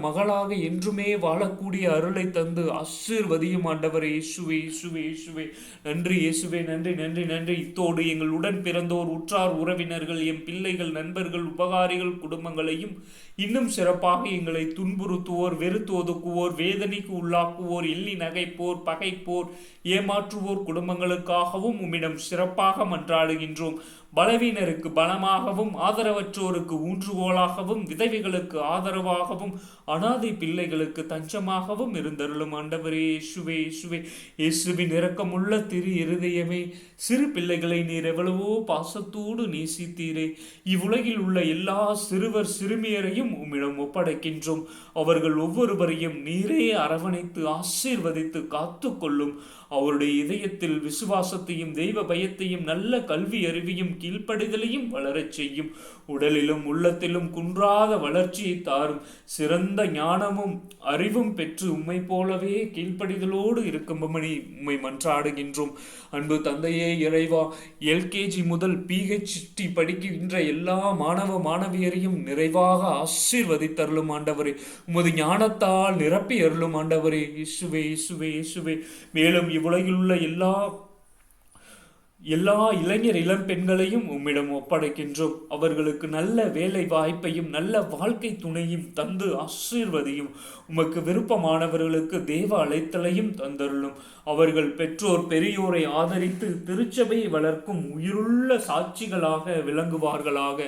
A: மகளாக என்றுமே வாழக்கூடிய அருளை தந்து ஆசீர்வதியும் ஆண்டவரே இயேசுவே இயேசுவே இயேசுவே. நன்றி இயேசுவே நன்றி நன்றி நன்றி. இத்தோடு எங்கள் உடன் பிறந்தோர் உற்றார் உறவினர்கள் எம் பிள்ளைகள் நண்பர்கள் உபகாரிகள் குடும்பங்களையும் இன்னும் சிறப்பாக எங்களை துன்புறுத்துவோர் வெறுத்து ஒதுக்குவோர் வேதனைக்கு உள்ளாக்குவோர் எள்ளி நகைப்போர் பகைப்போர் ஏமாற்றுவோர் குடும்பங்களுக்காகவும் உம்மிடம் சிறப்பாக மன்றாடுகின்றோம். பலவீனருக்கு பலமாகவும் ஆதரவற்றோருக்கு ஊன்றுகோலாகவும் விதவைகளுக்கு ஆதரவாகவும் அனாதை பிள்ளைகளுக்கு தஞ்சமாகவும் இருந்தருளும் ஆண்டவரே இயேசுவே இயேசுவே. இயேசுவின் இரக்கமுள்ள திரு இருதயமே சிறு பிள்ளைகளை நீர் எவ்வளவோ பாசத்தோடு நேசித்தீரே. இவ்வுலகில் உள்ள எல்லா சிறுவர் சிறுமியரையும் உம்மிடம் ஒப்படைக்கின்றோம். அவர்கள் ஒவ்வொருவரையும் நீரே அரவணைத்து ஆசீர்வதித்து காத்து கொள்ளும். அவருடைய இதயத்தில் விசுவாசத்தையும் தெய்வ பயத்தையும் நல்ல கல்வி அறிவையும் கீழ்ப்படிதலையும் வளரச் செய்யும். உடலிலும் உள்ளத்திலும் குன்றாத வளர்ச்சியை தாரும். சிறந்த ஞானமும் அறிவும் பெற்று உம்மை போலவே கீழ்ப்படிதலோடு இருக்கும்படி உம்மை மன்றாடுகின்றோம். அன்பு தந்தையே இறைவா, எல்கேஜி முதல் PhD படிக்கின்ற எல்லா மாணவ மாணவியரையும் நிறைவாக ஆசீர்வதித்தருளும் ஆண்டவரே. உமது ஞானத்தால் நிரப்பி அருளும் ஆண்டவரே. இயேசுவே இயேசுவே இயேசுவே. மேலும் இவ்வுலகில் உள்ள எல்லா இளைஞர் இளம் பெண்களையும் உம்மிடம் ஒப்படைக்கின்றோம். அவர்களுக்கு நல்ல வேலை வாய்ப்பையும் நல்ல வாழ்க்கை துணையும் தந்து ஆசீர்வதியும். உமக்கு விருப்பமானவர்களுக்கு தேவ அழைத்தலையும் தந்தருளும். அவர்கள் பெற்றோர் பெரியோரை ஆதரித்து திருச்சபையை வளர்க்கும் உயிருள்ள சாட்சிகளாக விளங்குவார்களாக.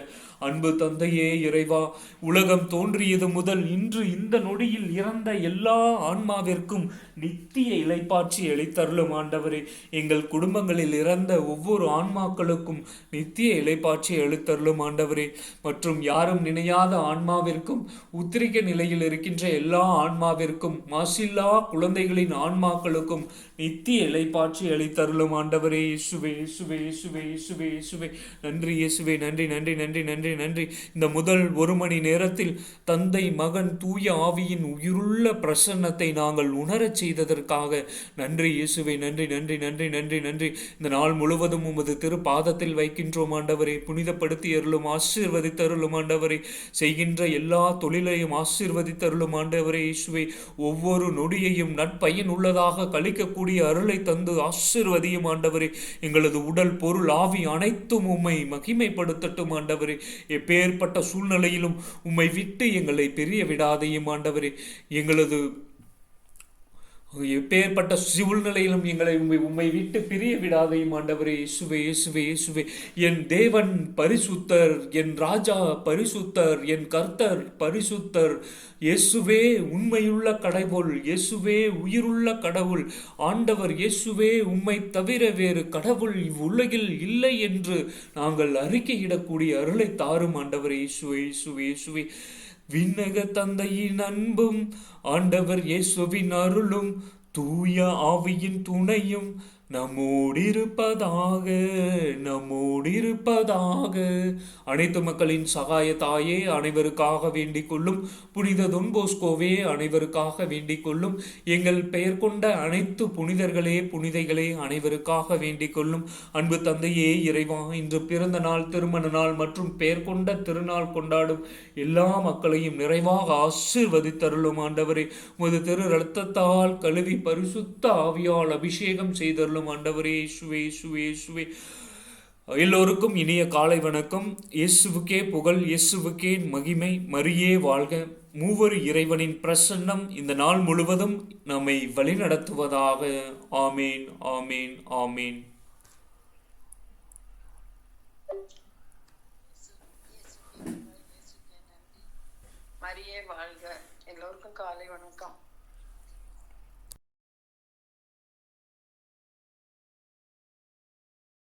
A: அன்பு தந்தையே இறைவா, உலகம் தோன்றியது முதல் இன்று இந்த நொடியில் இறந்த எல்லா ஆன்மாவிற்கும் நித்திய இளைப்பாட்சி அளித்தருளும் ஆண்டவரே. எங்கள் குடும்பங்களில் இறந்த ஒவ்வொரு ஆன்மாக்களுக்கும் நித்திய இளைப்பாட்சி அளித்தருளும் ஆண்டவரே. மற்றும் யாரும் நினையாத ஆன்மாவிற்கும், உத்திரிக்க நிலையில் இருக்கின்ற எல்லா ஆன்மாவிற்கும், மாசில்லா குழந்தைகளின் ஆன்மாக்களுக்கும் நித்திய இளைப்பாட்சி அளித்தருளும் ஆண்டவரே. இயேசுவே இயேசுவே இயேசுவே இயேசுவே இயேசுவே. நன்றி இயேசுவே. நன்றி நன்றி நன்றி நன்றி நன்றி. இந்த முதல் 1 மணி நேரத்தில் தந்தை மகன் தூய ஆவியின் உயிருள்ள பிரசன்னத்தை நாங்கள் உணரச் செய்ததற்காக நன்றி இயேசுவே. நன்றி நன்றி நன்றி நன்றி நன்றி. இந்த நாள் முழுவதும் உமது திரு பாதத்தில் வைக்கின்றோம் ஆண்டவரே. புனிதப்படுத்தி அருளும், ஆசீர்வதித்தருளும் ஆண்டவரே. செய்கின்ற எல்லா தொழிலையும் ஆசீர்வதித்தருளும் ஆண்டவரே. இயேசுவே, ஒவ்வொரு நொடியையும் நற்பயன் உள்ளதாக கழிக்கக்கூடிய அருளை தந்து ஆசீர்வதியும் ஆண்டவரே. எங்களது உடல் பொருள் ஆவி அனைத்தும் உம்மை மகிமைப்படுத்தட்டும் ஆண்டவரே. எப்பேற்பட்ட சூழ்நிலையிலும் உம்மை விட்டு எங்களை பிரிய விடாதையும் ஆண்டவரே. எங்களது எப்பேற்பட்ட சூழ்நிலையிலும் எங்களை உம்மை விட்டு பிரிய விடாதையும் ஆண்டவரே. இயேசுவே இயேசுவே இயேசுவே. என் தேவன் பரிசுத்தர், என் ராஜா பரிசுத்தர், என் கர்த்தர் பரிசுத்தர். இயேசுவே உண்மையுள்ள கடவுள், இயேசுவே உயிருள்ள கடவுள். ஆண்டவர் இயேசுவே, உம்மை தவிர வேறு கடவுள் இவ்வுலகில் இல்லை என்று நாங்கள் அறிக்கையிடக்கூடிய அருளை தாரும் ஆண்டவரே. இயேசுவே இயேசுவே இயேசுவே. விண்ணக தந்தையின் அன்பும் ஆண்டவர் இயேசுவின் அருளும் தூய ஆவியின் துணையும் நம்மோடிருப்பதாக நம்மோடிருப்பதாக. அனைத்து மக்களின் சகாய தாயே, அனைவருக்காக வேண்டிக் கொள்ளும். புனித தொன் போஸ்கோவே, அனைவருக்காக வேண்டிக் கொள்ளும். எங்கள் பெயர் கொண்ட அனைத்து புனிதர்களே புனிதைகளே, அனைவருக்காக வேண்டிக் கொள்ளும். அன்பு தந்தையே இறைவா, இன்று பிறந்த நாள், திருமண நாள் மற்றும் பெயர் கொண்ட திருநாள் கொண்டாடும் எல்லா மக்களையும் நிறைவாக ஆசீர்வதித்தருளும் ஆண்டவரே. உமது திரு இரத்தத்தால் கழுவி பரிசுத்த ஆவியால் அபிஷேகம் செய்தருளும் ஆண்டவரே. இயேசுவே இயேசுவே இயேசுவே. எல்லோருக்கும் இனிய காலை வணக்கம். இயேசுவுக்கே புகழ், இயேசுவுக்கே மகிமை. மரியே வாழ்க. மூவரு இறைவனின் பிரசன்னம் இந்த நாள் முழுவதும் நம்மை வழிநடத்துவதாக. ஆமேன் ஆமேன் ஆமேன்.
B: மரியே வாழ்க. எல்லோருக்கும் காலை வணக்கம்.